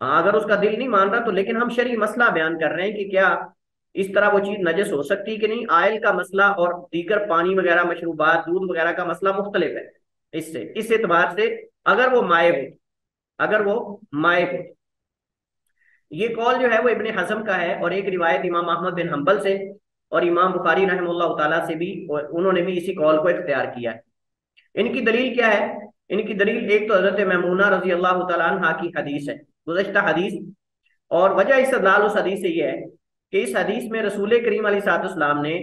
हाँ अगर उसका दिल नहीं मान रहा तो, लेकिन हम शरई मसला बयान कर रहे हैं कि क्या इस तरह वो चीज नजस हो सकती है कि नहीं। आयल का मसला और दीगर पानी वगैरह, मशरूबात, दूध वगैरह का मसला मुख्तलिफ है इससे, इस एतबार से अगर वो माए हो, अगर वो माए हो। ये कौल जो है वो इब्ने हज़म का है, और एक रिवायत इमाम अहमद बिन हंबल से और इमाम बुखारी रहमतुल्लाह ताला से भी, और उन्होंने भी इसी कौल को इख्तियार किया है। इनकी दलील क्या है? इनकी दलील एक तो हजरत मैमूना रजी अल्लाह तआला अन्हा की हदीस है, गुज़श्ता हदीस। और वजह इस्तदलाल उस हदीस से यह है कि इस हदीस में रसूल करीम अलैहिस्सलाम ने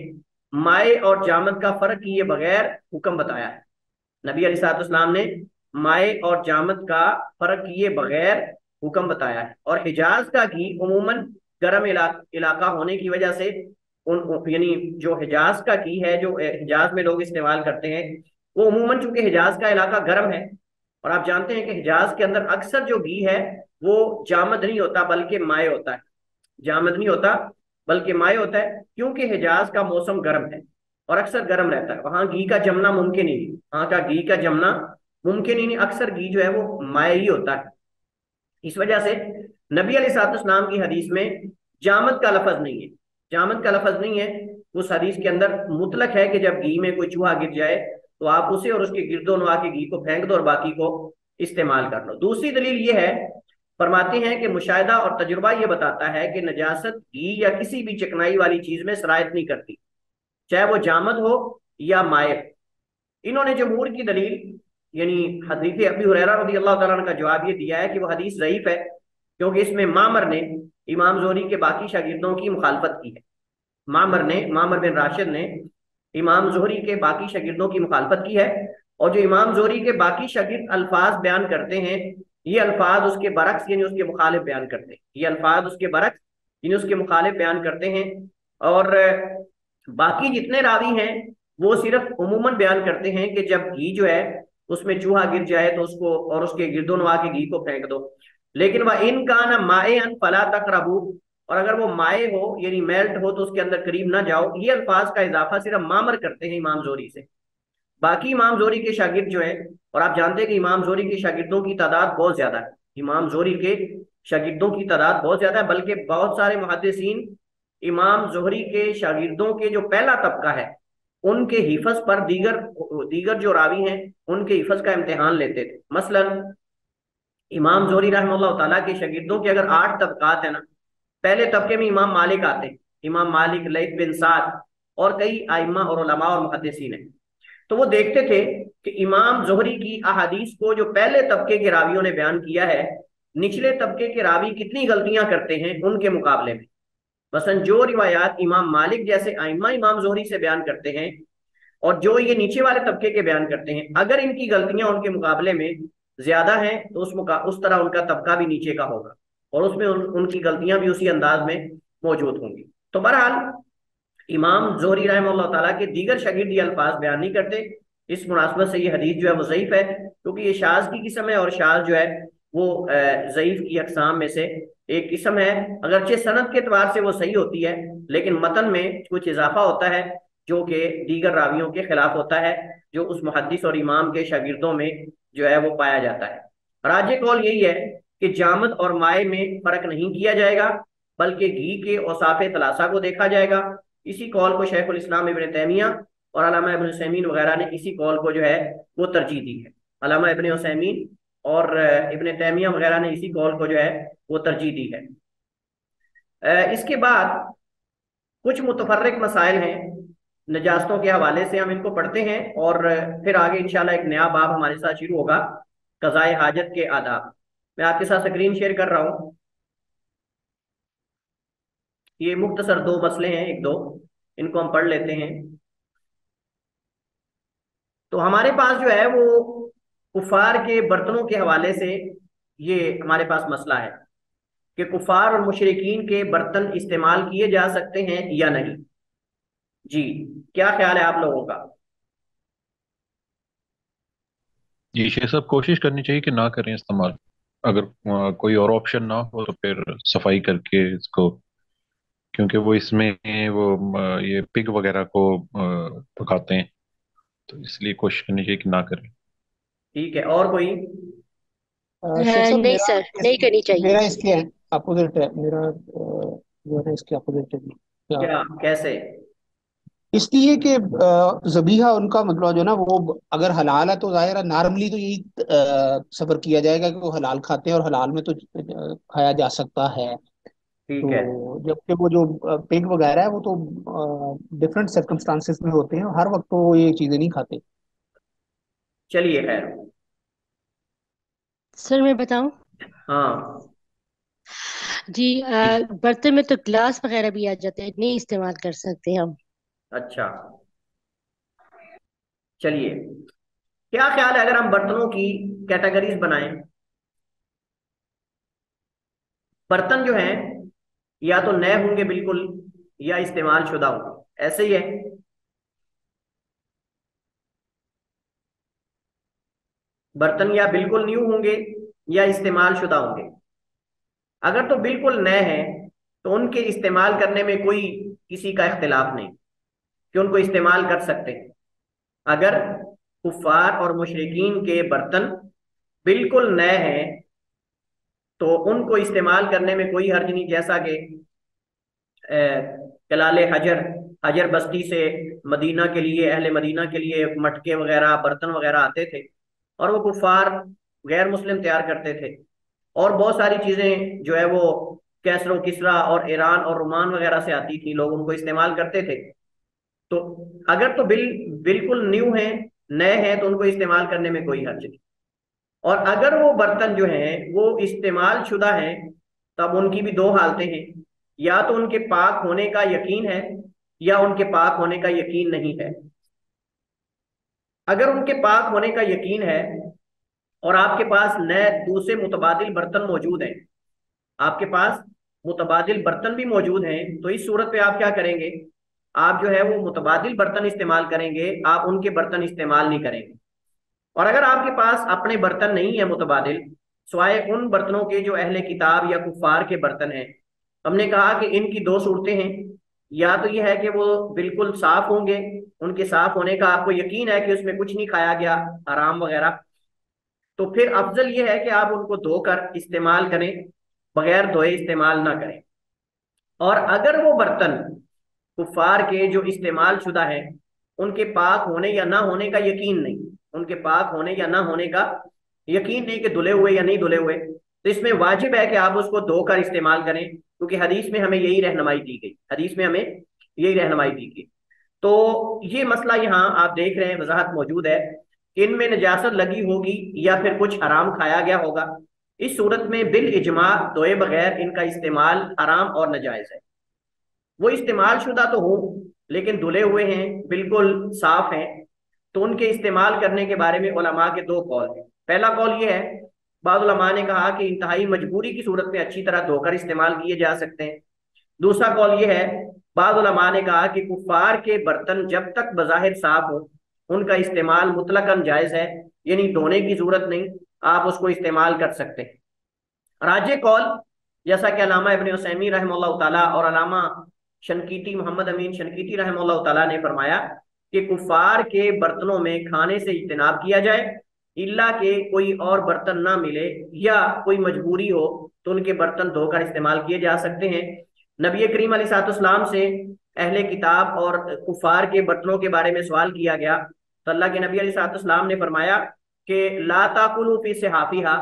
माए और जामद का फर्क किए बगैर हुक्म बताया है। नबी अलैहिस्सलाम ने माए और जामद का फर्क किए बगैर हुक्म बताया है। और हिजाज का घी उमूमन गर्म इलाका होने की वजह से यानी जो हिजाज का घी है, जो हिजाज में लोग इस्तेमाल करते हैं, वो उमूमन चूंकि हिजाज का इलाका गर्म है, और आप जानते हैं कि हिजाज के अंदर अक्सर जो घी है वो जामद नहीं होता बल्कि माए होता है, जामद नहीं होता बल्कि माए होता है, क्योंकि हिजाज का मौसम गर्म है और अक्सर गर्म रहता है, वहां घी का जमना मुमकिन ही नहीं, वहां का घी का जमना मुमकिन ही नहीं, अक्सर घी जो है वो माए ही होता है। इस वजह से नबी अलैहिस्सलाम की हदीस में जामद का लफज नहीं है, जामद का लफज नहीं है। उस हदीस के अंदर मुतलक है कि जब घी में कोई चूहा गिर जाए तो आप उसे और उसके गिरदो नवा के घी को फेंक दो और बाकी को इस्तेमाल कर लो। दूसरी दलील ये है, फरमाते हैं कि मुशाहिदा और तजुर्बा ये बताता है कि नजासत घी या किसी भी चिकनाई वाली चीज में सरायत नहीं करती, चाहे वो जामद हो या माए। इन्होंने जमहूर की दलील यानी हदीस अबी हुरैरा रज़ी अल्लाह तआला अन्हु का जवाब ये दिया है कि वो हदीस ज़ईफ है, क्योंकि इसमें मामर ने इमाम जोहरी के बाकी शागिर्दों की मुखालफत की है। मामर बिन राशिद ने इमाम जोहरी के बाकी शागिर्दों की मुखालफत की है, और जो इमाम जोहरी के बाकी शागिर्द अल्फाज बयान करते हैं, ये अल्फाज उसके बरक्स यानी उसके मुखालिफ बयान करते हैं, ये अल्फाज उसके बरक्स यानी उसके मुखालिफ बयान करते हैं। और बाकी जितने रावी हैं वो सिर्फ उमूमन बयान करते हैं कि जब घी जो है उसमें चूहा गिर जाए तो उसको और उसके गिरदो नवा के घी को फेंक दो। लेकिन वह इन का ना माए अन फला तकरबू, और अगर वो माए हो यानी मेल्ट हो तो उसके अंदर करीब ना जाओ, ये अल्फाज का इजाफा सिर्फ मामर करते हैं इमाम जोहरी से। बाकी इमाम जोहरी के शागिर्द जो है, और आप जानते हैं कि इमाम जोहरी के शागिर्दों की तादाद बहुत ज्यादा है, इमाम जोहरी के शागिर्दों की तादाद बहुत ज्यादा है, बल्कि बहुत सारे मुहद्दिसीन इमाम जोहरी के शागिर्दों के जो पहला तबका है उनके हिफज पर दीगर दीगर जो रावी हैं उनके हिफज का इम्तिहान लेते थे। मसलन इमाम जोहरी रहमतुल्लाह ताला के शागिर्दों के अगर 8 तबकात है ना, पहले तबके में इमाम मालिक आते हैं, इमाम मालिक, लैथ बिन साद और कई आइम्मा और उलमा और मुहद्दिसीन हैं। तो वो देखते थे कि इमाम जोहरी की अहादीस को जो पहले तबके के रावियों ने बयान किया है, निचले तबके के रावी कितनी गलतियां करते हैं उनके मुकाबले में। मसलन जो रिवायात इमाम मालिक जैसे आइम्मा इमाम जोहरी से बयान करते हैं और जो ये नीचे वाले तबके के बयान करते हैं, अगर इनकी गलतियां उनके मुकाबले में ज्यादा हैं तो उस तरह उनका तबका भी नीचे का होगा, और उसमें उनकी गलतियां भी उसी अंदाज में मौजूद होंगी। तो बहरहाल इमाम जोहरी रहमतुल्लाह ताला के दीगर शागिर्द ये अल्फाज बयान नहीं करते। इस मुनासबत से ये हदीस जो है वो ज़ईफ है, क्योंकि ये शाज की किस्म है, और शाज जो है वो ज़ईफ की अकसाम में से एक किस्म है। अगरचे सनद के एतबार से वो सही होती है, लेकिन मतन में कुछ इजाफा होता है जो कि दीगर रावियों के खिलाफ होता है, जो उस मुहद्दिस और इमाम के शागिर्दों में जो है वो पाया जाता है। राजे कौल यही है कि जामद और माए में फर्क नहीं किया जाएगा, बल्कि घी के औसाफ तलासा को देखा जाएगा। इसी कौल को शेखुल इस्लाम इब्न तैमिया और अल्लामा इब्न उसैमीन वगैरह ने इसी कौल को जो है वो तरजीह दी है। अल्लामा इब्न उसैमीन और इब्न तैमिया वगैरह ने इसी कौल को जो है वो तरजीह दी है। इसके बाद कुछ मुतफर्रिक मसाइल हैं नजास्तों के हवाले से, हम इनको पढ़ते हैं और फिर आगे इंशाल्लाह एक नया बाब हमारे साथ शुरू होगा, कज़ाए हाजत के आदाब। मैं आपके साथ स्क्रीन शेयर कर रहा हूँ। ये मुख्तसर 2 मसले हैं, एक दो, इनको हम पढ़ लेते हैं। तो हमारे पास जो है वो कुफार के बर्तनों के हवाले से ये हमारे पास मसला है कि कुफार और मुशरिकीन के बर्तन इस्तेमाल किए जा सकते हैं या नहीं। जी, क्या ख्याल है आप लोगों का? जी शेख साहब, कोशिश करनी चाहिए कि ना करें इस्तेमाल। अगर कोई और ऑप्शन ना हो तो फिर सफाई करके इसको क्योंकि वो इसमें वो ये पिग वगैरह को पकाते हैं, तो इसलिए कोशिश करनी चाहिए कि ना करें। ठीक है, और कोई? शेख साहब नहीं सर, नहीं करनी चाहिए। मेरा इसके अपोजिट है। मेरा जो है इसके अपोजिट है। क्या? क्या, कैसे? इसलिए कि जबीहा उनका मतलब जो है ना, वो अगर हलाल है तो जाहिर है नॉर्मली तो यही सफर किया जाएगा कि वो हलाल खाते हैं और हलाल में तो खाया जा सकता है। ठीक है, तो जबकि वो जो पिग वगैरह है वो तो डिफरेंट सर्कमस्टांसिस में होते हैं, हर वक्त तो वो ये चीजें नहीं खाते। चलिए खैर। सर मैं बताऊं? हाँ। जी, बर्तन में तो ग्लास वगैरह भी आ जाते हैं, नहीं इस्तेमाल कर सकते हम। अच्छा, चलिए, क्या ख्याल है अगर हम बर्तनों की कैटेगरीज बनाएं? बर्तन जो हैं या तो नए होंगे बिल्कुल, या इस्तेमाल शुदा होंगे, ऐसे ही है। बर्तन या बिल्कुल न्यू होंगे या इस्तेमाल शुदा होंगे। अगर तो बिल्कुल नए हैं तो उनके इस्तेमाल करने में कोई किसी का इख्तिलाफ नहीं, कि उनको इस्तेमाल कर सकते हैं। अगर कुफार और मुशरिकीन के बर्तन बिल्कुल नए हैं तो उनको इस्तेमाल करने में कोई हर्ज नहीं, जैसा कि कलाले हजर, हजर बस्ती से मदीना के लिए, अहले मदीना के लिए मटके वगैरह, बर्तन वगैरह आते थे, और वो कुफार गैर मुस्लिम तैयार करते थे। और बहुत सारी चीजें जो है वो कैसरो किसरा और ईरान और रोमान वगैरह से आती थी, लोग उनको इस्तेमाल करते थे। तो अगर तो बिल्कुल न्यू है, नए हैं, तो उनको इस्तेमाल करने में कोई हर्ज नहीं। और अगर वो बर्तन जो हैं वो इस्तेमाल शुदा हैं, तब उनकी भी दो हालतें हैं। या तो उनके पाक होने का यकीन है, या उनके पाक होने का यकीन नहीं है। अगर उनके पाक होने का यकीन है और आपके पास नए दूसरे मुतबादिल बर्तन मौजूद हैं, आपके पास मुतबादिल बर्तन भी मौजूद हैं, तो इस सूरत पे आप क्या करेंगे? आप जो है वो मुतबादिल बर्तन इस्तेमाल करेंगे, आप उनके बर्तन इस्तेमाल नहीं करेंगे। और अगर आपके पास अपने बर्तन नहीं है मुतबादिल, सिवाय उन बर्तनों के जो अहले किताब या कुफार के बर्तन हैं, हमने कहा कि इनकी दो सूरतें हैं। या तो यह है कि वो बिल्कुल साफ होंगे, उनके साफ होने का आपको यकीन है कि उसमें कुछ नहीं खाया गया हराम वगैरह, तो फिर अफजल यह है कि आप उनको धोकर इस्तेमाल करें, बगैर धोए इस्तेमाल ना करें। और अगर वो बर्तन कुफार के जो इस्तेमाल शुदा है, उनके पाक होने या ना होने का यकीन नहीं, उनके पाक होने या ना होने का यकीन नहीं कि धुले हुए या नहीं धुले हुए, तो इसमें वाजिब है कि आप उसको धोकर इस्तेमाल करें, क्योंकि हदीस में हमें यही रहनुमाई दी गई, हदीस में हमें यही रहनुमाई दी गई। तो ये मसला यहाँ आप देख रहे हैं, वजाहत मौजूद है कि इनमें नजासत लगी होगी या फिर कुछ हराम खाया गया होगा। इस सूरत में बिल इजमा धोए बगैर इनका इस्तेमाल हराम और नाजायज है। वो इस्तेमाल शुदा तो हो, लेकिन धुले हुए हैं, बिल्कुल साफ हैं, तो उनके इस्तेमाल करने के बारे में उलमा के दो कौल हैं। पहला कौल ये है, बाद उलमा ने कहा कि इंतहाई मजबूरी की सूरत में अच्छी तरह धोकर इस्तेमाल किए जा सकते हैं। दूसरा कौल ये है, बाद उलमा ने कहा कि कुफार के बर्तन जब तक बज़ाहिर साफ हो, उनका इस्तेमाल मुतलकन जायज है, यानी धोने की जरूरत नहीं, आप उसको इस्तेमाल कर सकते हैं। राजे कौल, जैसा कि अलामा इब्ने उसैमी रहमतुल्लाह ताला और अलामा शनकीती, मोहम्मद अमीन शनकीती रहमतुल्लाह ताला ने फरमाया कि कुफार के बर्तनों में खाने से इज्तनाब किया जाए, इल्ला के कोई और बर्तन ना मिले या कोई मजबूरी हो, तो उनके बर्तन धोकर इस्तेमाल किए जा सकते हैं। नबी करीम अलैहिस्सलाम से अहले किताब और कुफार के बर्तनों के बारे में सवाल किया गया, तो अल्लाह के नबी अलैहिस्सलाम ने फरमाया कि ला ताकुलू फी सिहाफिहा,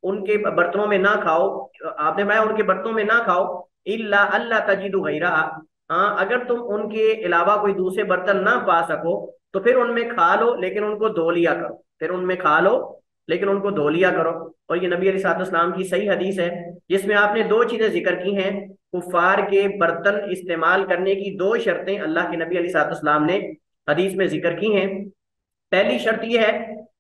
उनके बर्तनों में ना खाओ, आपने फरमाया उनके बर्तनों में ना खाओ, इल्ला अल्लाह तजिदु गैरहा, हाँ अगर तुम उनके अलावा कोई दूसरे बर्तन ना पा सको तो फिर उनमें खा लो, लेकिन उनको धो लिया करो, फिर उनमें खा लो लेकिन उनको धो लिया करो। और ये नबी अलैहिस्सलाम की सही हदीस है, जिसमें आपने दो चीजें जिक्र की हैं। कुफार के बर्तन इस्तेमाल करने की दो शर्तें अल्लाह के नबी अलैहिस्सलाम ने हदीस में जिक्र की हैं। पहली शर्त यह है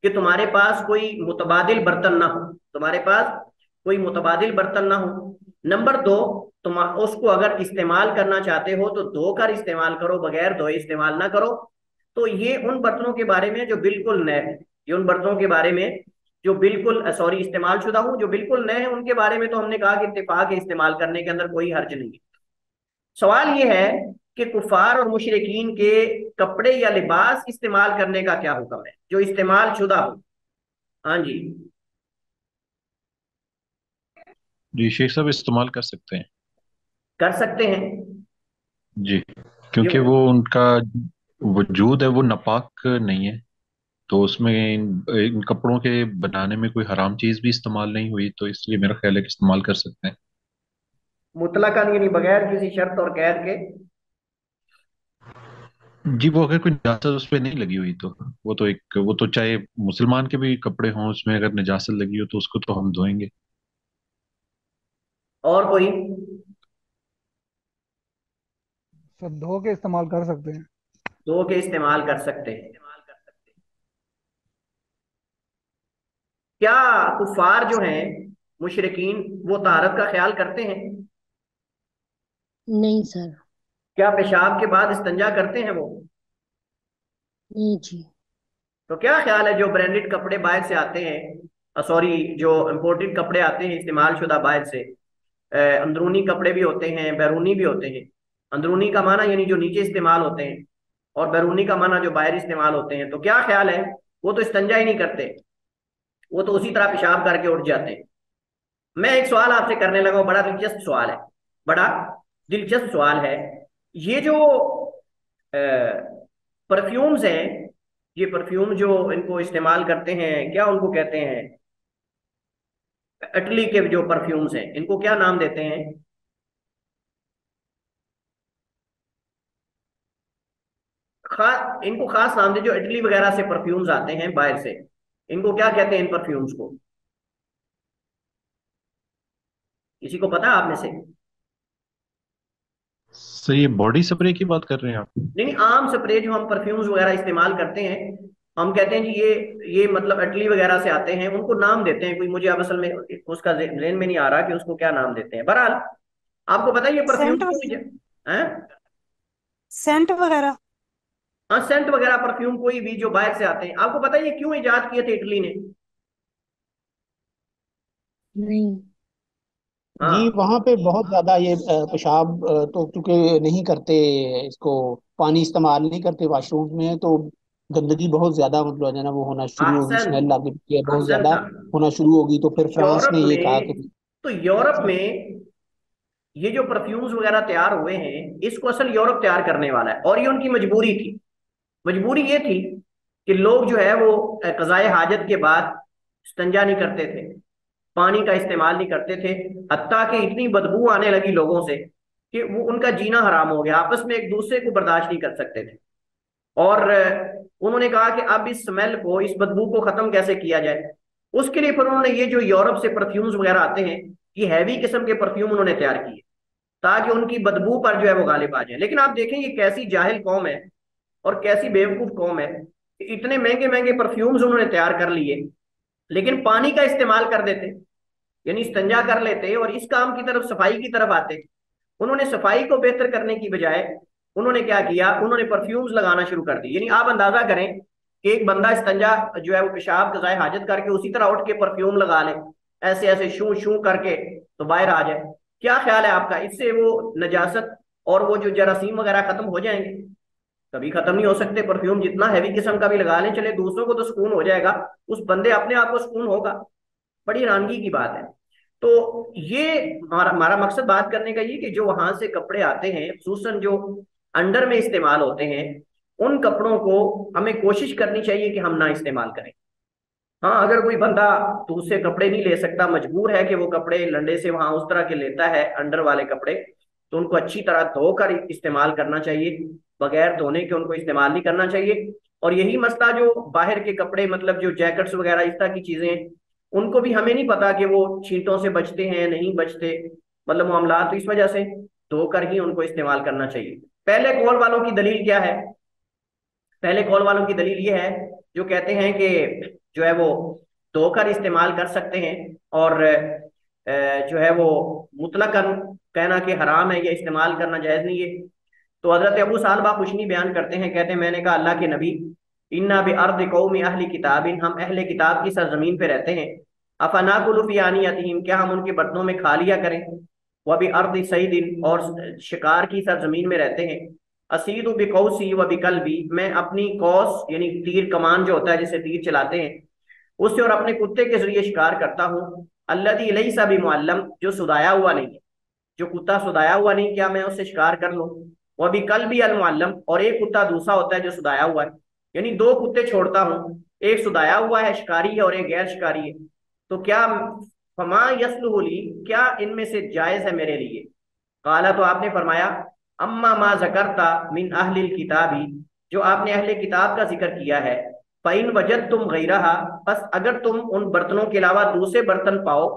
कि तुम्हारे पास कोई मुतबादिल बर्तन ना हो, तुम्हारे पास कोई मुतबादिल बर्तन ना हो। नंबर दो, तुम उसको अगर इस्तेमाल करना चाहते हो तो धोकर इस्तेमाल करो, बगैर धोए इस्तेमाल ना करो। तो ये उन बर्तनों के बारे में जो बिल्कुल नए हैं, ये उन बर्तनों के बारे में जो बिल्कुल सॉरी इस्तेमाल शुदा हूँ, जो बिल्कुल नए हैं, उनके बारे में तो हमने कहा कि इत्तेफाक है, इस्तेमाल करने के अंदर कोई हर्ज नहीं है। सवाल ये है कि कुफार और मुशरिकीन के कपड़े या लिबास इस्तेमाल करने का क्या हुक्म है, जो इस्तेमाल शुदा हो। हाँ जी। जी शेख साहब इस्तेमाल कर सकते हैं। कर सकते हैं। जी, ये क्योंकि वो उनका वजूद है वो नापाक नहीं है, तो उसमें इन कपड़ों के बनाने में कोई हराम चीज भी इस्तेमाल नहीं हुई, तो इसलिए मेरा ख्याल है कि इस्तेमाल कर सकते हैं। मुतलकन यानी बगैर किसी शर्त और कैद के। जी, वो अगर कोई निजात उस पर नहीं लगी हुई तो वो तो चाहे मुसलमान के भी कपड़े हों, उसमें अगर निजात लगी हो तो उसको तो हम धोएंगे। और कोई। सब धो के इस्तेमाल कर सकते हैं। धो के इस्तेमाल कर सकते हैं। क्या कुफार जो हैं, मुशरिकीन, वो ताहरत का ख्याल करते हैं? नहीं सर। क्या पेशाब के बाद इस्तिंजा करते हैं वो? नहीं जी। तो क्या ख्याल है जो ब्रांडेड कपड़े बाहर से आते हैं, सॉरी, जो इम्पोर्टेड कपड़े आते हैं इस्तेमाल शुदा बाहर से, अंदरूनी कपड़े भी होते हैं, बैरूनी भी होते हैं। अंदरूनी का माना यानी जो नीचे इस्तेमाल होते हैं, और बैरूनी का माना जो बाहर इस्तेमाल होते हैं। तो क्या ख्याल है, वो तो इस्तिंजा ही नहीं करते, वो तो उसी तरह पेशाब करके उठ जाते हैं। मैं एक सवाल आपसे करने लगा हूं, बड़ा दिलचस्प सवाल है, बड़ा दिलचस्प सवाल है। ये जो परफ्यूम्स हैं, ये परफ्यूम जो इनको इस्तेमाल करते हैं, क्या उनको कहते हैं? इटली के जो परफ्यूम्स हैं, इनको क्या नाम देते हैं? खास, इनको खास नाम दे, जो इटली वगैरह से परफ्यूम्स आते हैं बाहर से, इनको क्या कहते हैं इन परफ्यूम्स को? किसी को पता है आप में से? सर ये बॉडी स्प्रे की बात कर रहे हैं आप? नहीं नहीं, आम स्प्रे जो हम परफ्यूम्स वगैरह इस्तेमाल करते हैं, हम कहते हैं जी ये मतलब इटली वगैरह से आते हैं, उनको नाम देते हैं कोई, मुझे अब असल में उसका ज़हन में नहीं आ रहा कि उसको क्या नाम देते हैं। बहरहाल, आपको पता है ये परफ्यूम सेंट क्यों हैं? सेंट वगैरह। हाँ, सेंट वगैरह परफ्यूम कोई भी जो बाहर से आते हैं, आपको पता है ये क्यों इजाद किए थे इटली ने? नहीं। जी, हाँ। वहाँ पे बहुत ज्यादा ये पेशाब तो क्योंकि नहीं करते, इसको पानी इस्तेमाल नहीं करते वॉशरूम में, तो गंदगी बहुत ज्यादा मतलब है ना वो होना शुरू होगी, अहसन। स्मेल आगे पीछे बहुत अहसन ज्यादा था। होना शुरू होगी। तो फिर फ्रांस यूरोप ने ये कहा में, कि तो यूरोप में ये जो परफ्यूम्स वगैरह तैयार हुए हैं, इसको असल यूरोप तैयार करने वाला है, और ये उनकी मजबूरी थी। मजबूरी ये थी कि लोग जो है वो कज़ाए हाजत के बाद इस्तिंजा नहीं करते थे, पानी का इस्तेमाल नहीं करते थे। हत्ता कि इतनी बदबू आने लगी लोगों से कि वो उनका जीना हराम हो गया, आपस में एक दूसरे को बर्दाश्त नहीं कर सकते थे। और उन्होंने कहा कि अब इस स्मेल को, इस बदबू को खत्म कैसे किया जाए। उसके लिए फिर उन्होंने ये जो यूरोप से परफ्यूम्स वगैरह आते हैं, ये हैवी किस्म के परफ्यूम उन्होंने तैयार किए, ताकि उनकी बदबू पर जो है वो गालिब आ जाए। लेकिन आप देखें ये कैसी जाहिल कौम है और कैसी बेवकूफ कौम है कि इतने महंगे महंगे परफ्यूम्स उन्होंने तैयार कर लिए, लेकिन पानी का इस्तेमाल कर देते, यानी इस्तिंजा कर लेते और इस काम की तरफ, सफाई की तरफ आते। उन्होंने सफाई को बेहतर करने की बजाय उन्होंने क्या किया, उन्होंने परफ्यूम्स लगाना शुरू कर दी। यानी आप अंदाजा करें कि एक बंदा इस्तिंजा जो है वो पेशाब कज़ाए हाजत करके उसी तरह उठ के परफ्यूम लगा ले, ऐसे ऐसे शू शू करके, तो बाहर आ जाए। क्या ख्याल है आपका, इससे वो नजासत और वो जो जरासीम वगैरह खत्म हो जाएंगे? कभी खत्म नहीं हो सकते। परफ्यूम जितना हैवी किस्म का भी लगा लें, चले दूसरों को तो सुकून हो जाएगा, उस बंदे अपने आप को सुकून होगा? बड़ी हैरानगी की बात है। तो ये हमारा हमारा मकसद बात करने का ये कि जो वहां से कपड़े आते हैं, खुसूसन जो अंडर में इस्तेमाल होते हैं, उन कपड़ों को हमें कोशिश करनी चाहिए कि हम ना इस्तेमाल करें। हाँ, अगर कोई बंदा दूसरे कपड़े नहीं ले सकता, मजबूर है कि वो कपड़े लंडे से वहां उस तरह के लेता है, अंडर वाले कपड़े, तो उनको अच्छी तरह धोकर इस्तेमाल करना चाहिए, बगैर धोने के उनको इस्तेमाल नहीं करना चाहिए। और यही मसला जो बाहर के कपड़े, मतलब जो जैकेट्स वगैरह इस तरह की चीजें, उनको भी हमें नहीं पता कि वो छींटों से बचते हैं नहीं बचते, मतलब मामला, तो इस वजह से धोकर ही उनको इस्तेमाल करना चाहिए। पहले कॉल वालों की दलील क्या है? पहले कॉल वालों की दलील ये है, जो कहते हैं कि जो है वो धोकर इस्तेमाल कर सकते हैं, और जो है वो मुतलकन कहना कि हराम है या इस्तेमाल करना जायज नहीं है। तो हजरत अबू सालबा खुशनी बयान करते हैं, कहते हैं मैंने कहा अल्लाह के नबी, इन्ना बि अर्द कौमी अहली किताबिन, हम अहले किताब की सरजमीन पे रहते हैं, अफना कुलू फी आनियतिहिम, क्या हम उनके बर्तनों में खा लिया करें? व भी अर्द सईदिन, और शिकार की सरजमीन में रहते हैं। असीदु बिकौसी व बिकल्बी, मैं अपनी कौस यानी तीर कमान जो होता है जिसे तीर चलाते हैं उससे और अपने कुत्ते के जरिए शिकार करता हूँ। अल्लदी लैसा बिमुअल्लम, जो सुदाया हुआ नहीं है, जो कुत्ता सुदाया हुआ नहीं, क्या मैं उससे शिकार कर लूं। वह भी कल भी अलमुअल्लम, और एक कुत्ता दूसरा होता है जो सुदाया हुआ है, यानी दो कुत्ते छोड़ता हूँ, एक सुदाया हुआ है शिकारी है और एक गैर शिकारी है। तो क्या फमा यसलुहुली, क्या इनमें से जायज है मेरे लिए। काला, तो आपने फरमाया, अम्मा मा जकरता मिन अहलिल किताबी, जो आपने अहले किताब का जिक्र किया है, फ़इन वजद तुम गैरहा, बस अगर तुम उन बर्तनों के अलावा दूसरे बर्तन पाओ,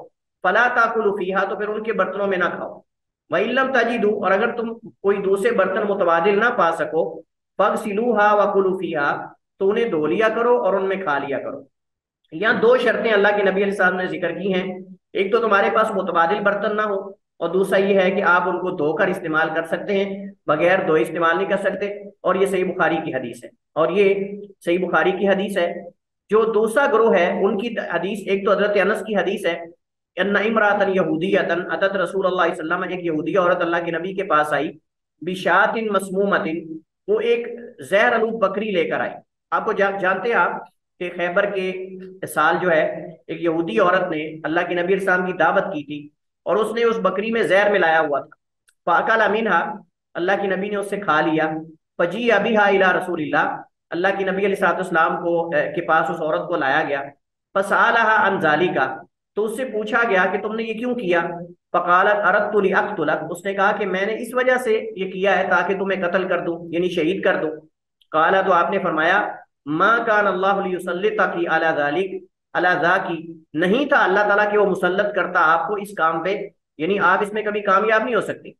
फला ताकुलु फीहा, तो फिर उनके बर्तनों में ना खाओ। वइल्लम तजिदू, और अगर तुम कोई दूसरे बर्तन मुतबादिल ना पा सको, फगसिलूहा वकुलू फीहा, तो उन्हें धो लिया करो और उनमें खा लिया करो। यहाँ दो शर्तें अल्लाह के नबी अलैहि सलाम ने जिक्र की हैं। एक तो तुम्हारे पास मुतबादिल बर्तन ना हो, और दूसरा ये है कि आप उनको धोकर इस्तेमाल कर सकते हैं, बगैर धोए इस्तेमाल नहीं कर सकते। और ये सही बुखारी की हदीस है, और ये सही बुखारी की हदीस है। जो दूसरा ग्रोह है उनकी हदीस, एक तो हजरत अनस की हदीस है, अन्ना इमरातन यहूदियतन अतत रसूलुल्लाह सल्लल्लाहु अलैहि वसल्लम, एक यहूदी औरत अल्लाह के नबी के पास आई, बिशातिन मसमूमतिन, वो एक जहर आलूद बकरी लेकर आई। आपको जानते हैं आप कि खैबर के साल जो है एक यहूदी औरत ने अल्लाह के नबी इस्लाम की दावत की थी, और उसने उस बकरी में जहर मिलाया हुआ था। फाकल अमीनहा, अल्लाह के नबी ने उससे खा लिया। फजी अबिहा इला रसूलिल्लाह, अल्लाह के नबी अलैहिस्सलाम को के पास उस औरत को लाया गया। फसालहा अन जालिका, तो उससे पूछा गया कि तुमने ये क्यों किया। फ़कालत अरदतु लिअक़्तुलक, उसने कहा कि मैंने इस वजह से ये किया है ताकि तुम्हें कत्ल कर दूं, यानी शहीद कर दूं। काला, तो आपने फरमाया, मा कान अल्लाहु लियुसल्लितकी अला ज़ालिक अला ज़ाकी, नहीं था अल्लाह ताला कि वो मुसल्लत करता आपको इस काम पे, यानी आप इसमें कभी कामयाब नहीं हो सकती,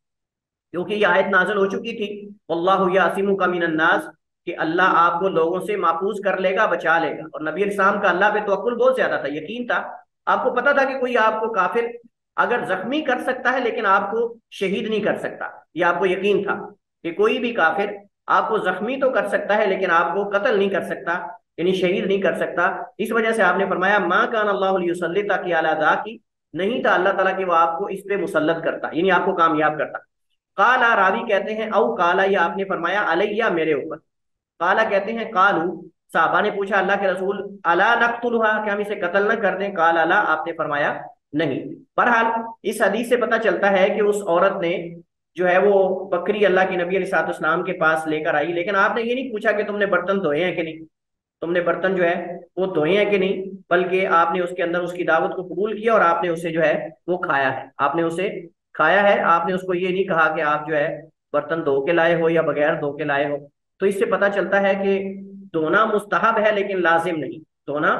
क्योंकि ये आयत नाज़िल हो चुकी थी, वल्लाहु यासिमुका मिनन नास, कि अल्लाह आपको लोगों से महफूज कर लेगा, बचा लेगा। और नबी अलैहिस्सलाम का अल्लाह पे तवक्कुल बहुत ज्यादा था, यकीन था। आपको पता था कि कोई आपको काफिर अगर जख्मी कर सकता है लेकिन आपको शहीद नहीं कर सकता, ये आपको यकीन था कि कोई भी काफिर आपको जख्मी तो कर सकता है लेकिन आपको कत्ल नहीं कर सकता, यानी शहीद नहीं कर सकता। इस वजह से आपने फरमाया, मा कान अल्लाहु लियुसल्लितकी अला ज़ाकी, नहीं था अल्लाह ताला कि वो आपको इस पे मुसल्लत करता, यानी आपको कामयाब करता। काला, रावी कहते हैं, औ काला, या आपने फरमाया, अलैया, मेरे ऊपर। काला कहते हैं, कालू, साहबा ने पूछा अल्लाह के रसूल, अला नक्तुलहा, क्या हम इसे कत्ल न कर दें। काल अला, आपने फरमाया नहीं। बहरहाल इस हदीस से पता चलता है कि उस औरत ने जो है वो बकरी अल्लाह के नबी अलैहिस्सलाम के पास लेकर आई, लेकिन आपने ये नहीं पूछा कि तुमने बर्तन धोए हैं कि नहीं, तुमने बर्तन जो है वो धोए हैं कि नहीं, बल्कि आपने उसके अंदर उसकी दावत को कबूल किया और आपने उसे जो है वो खाया है, आपने उसे खाया है। आपने उसको ये नहीं कहा कि आप जो है बर्तन धो के लाए हो या बगैर धो के लाए हो। तो इससे पता चलता है कि धोना मुस्तहब है लेकिन लाजिम नहीं, धोना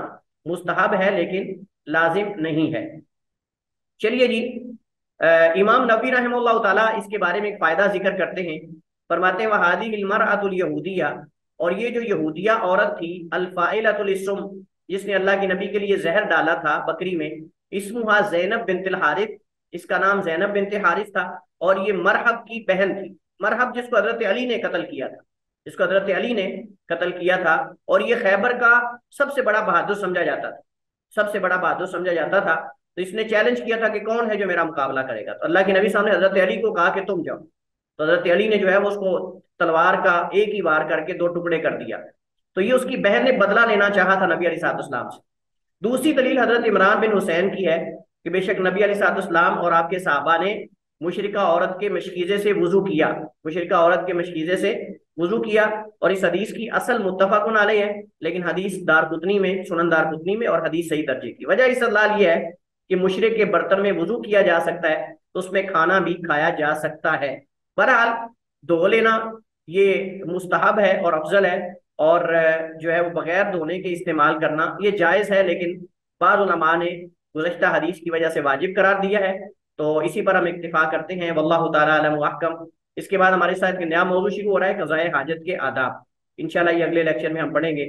मुस्तहब है लेकिन लाजिम नहीं है। चलिए जी, इमाम नबी रहमतुल्लाह ताला इसके बारे में एक फायदा जिक्र करते हैं। फरमाते हैं, वहादिहिल मरअतुल यहूदिया, और ये जो यहूदिया औरत थी, अल्फाइलतुल इस्म, जिसने अल्लाह के नबी के लिए जहर डाला था बकरी में, इस्मुहा ज़ैनब बिन्तिल हारिस, इसका नाम ज़ैनब बिन्त हारिस था, और ये मरहब की बहन थी। मरहब जिसको हजरत अली ने कत्ल किया था, जिसको हजरत अली ने कत्ल किया था, और ये खैबर का सबसे बड़ा बहादुर समझा जाता था, सबसे बड़ा बहादुर समझा जाता था। तो इसने चैलेंज किया था कि कौन है जो मेरा मुकाबला करेगा। तो अल्लाह के नबी साहब ने हजरत अली को कहा कि तुम जाओ। तो हजरत अली ने जो है वो उसको तलवार का एक ही वार करके दो टुकड़े कर दिया। तो ये उसकी बहन ने बदला लेना चाहा था नबी अलैहिस्सलाम से। दूसरी दलील हजरत इमरान बिन हुसैन की है कि बेशक नबी अलैहिस्सलाम और आपके साहबा ने मुशरिका औरत के मशकीजे से वुजू किया, मुशरिका औरत के मशकीजे से वुजू किया। और इस हदीस की असल मुत्तफकुन अलैह है, लेकिन हदीस दारकुतनी में, सुनन दारकुतनी में, और हदीस सही दर्जे की। वजह इस्तदलाल ये है कि मुशरिक के बर्तन में वुजू किया जा सकता है तो उसमें खाना भी खाया जा सकता है। बहरहाल धो लेना ये मुस्तहब है और अफजल है, और जो है वो बगैर धोने के इस्तेमाल करना ये जायज़ है, लेकिन बाज़ उलमा ने गुज़श्ता हदीस की वजह से वाजिब करार दिया है। तो इसी पर हम इक्तिफा करते हैं। वल्लाहु ताला अलम व अहकम। इसके बाद हमारे साथ एक नया मौजू शुरू हो रहा है, क़ज़ाए हाजत के आदाब। इंशाल्लाह ये अगले लेक्चर में हम पढ़ेंगे।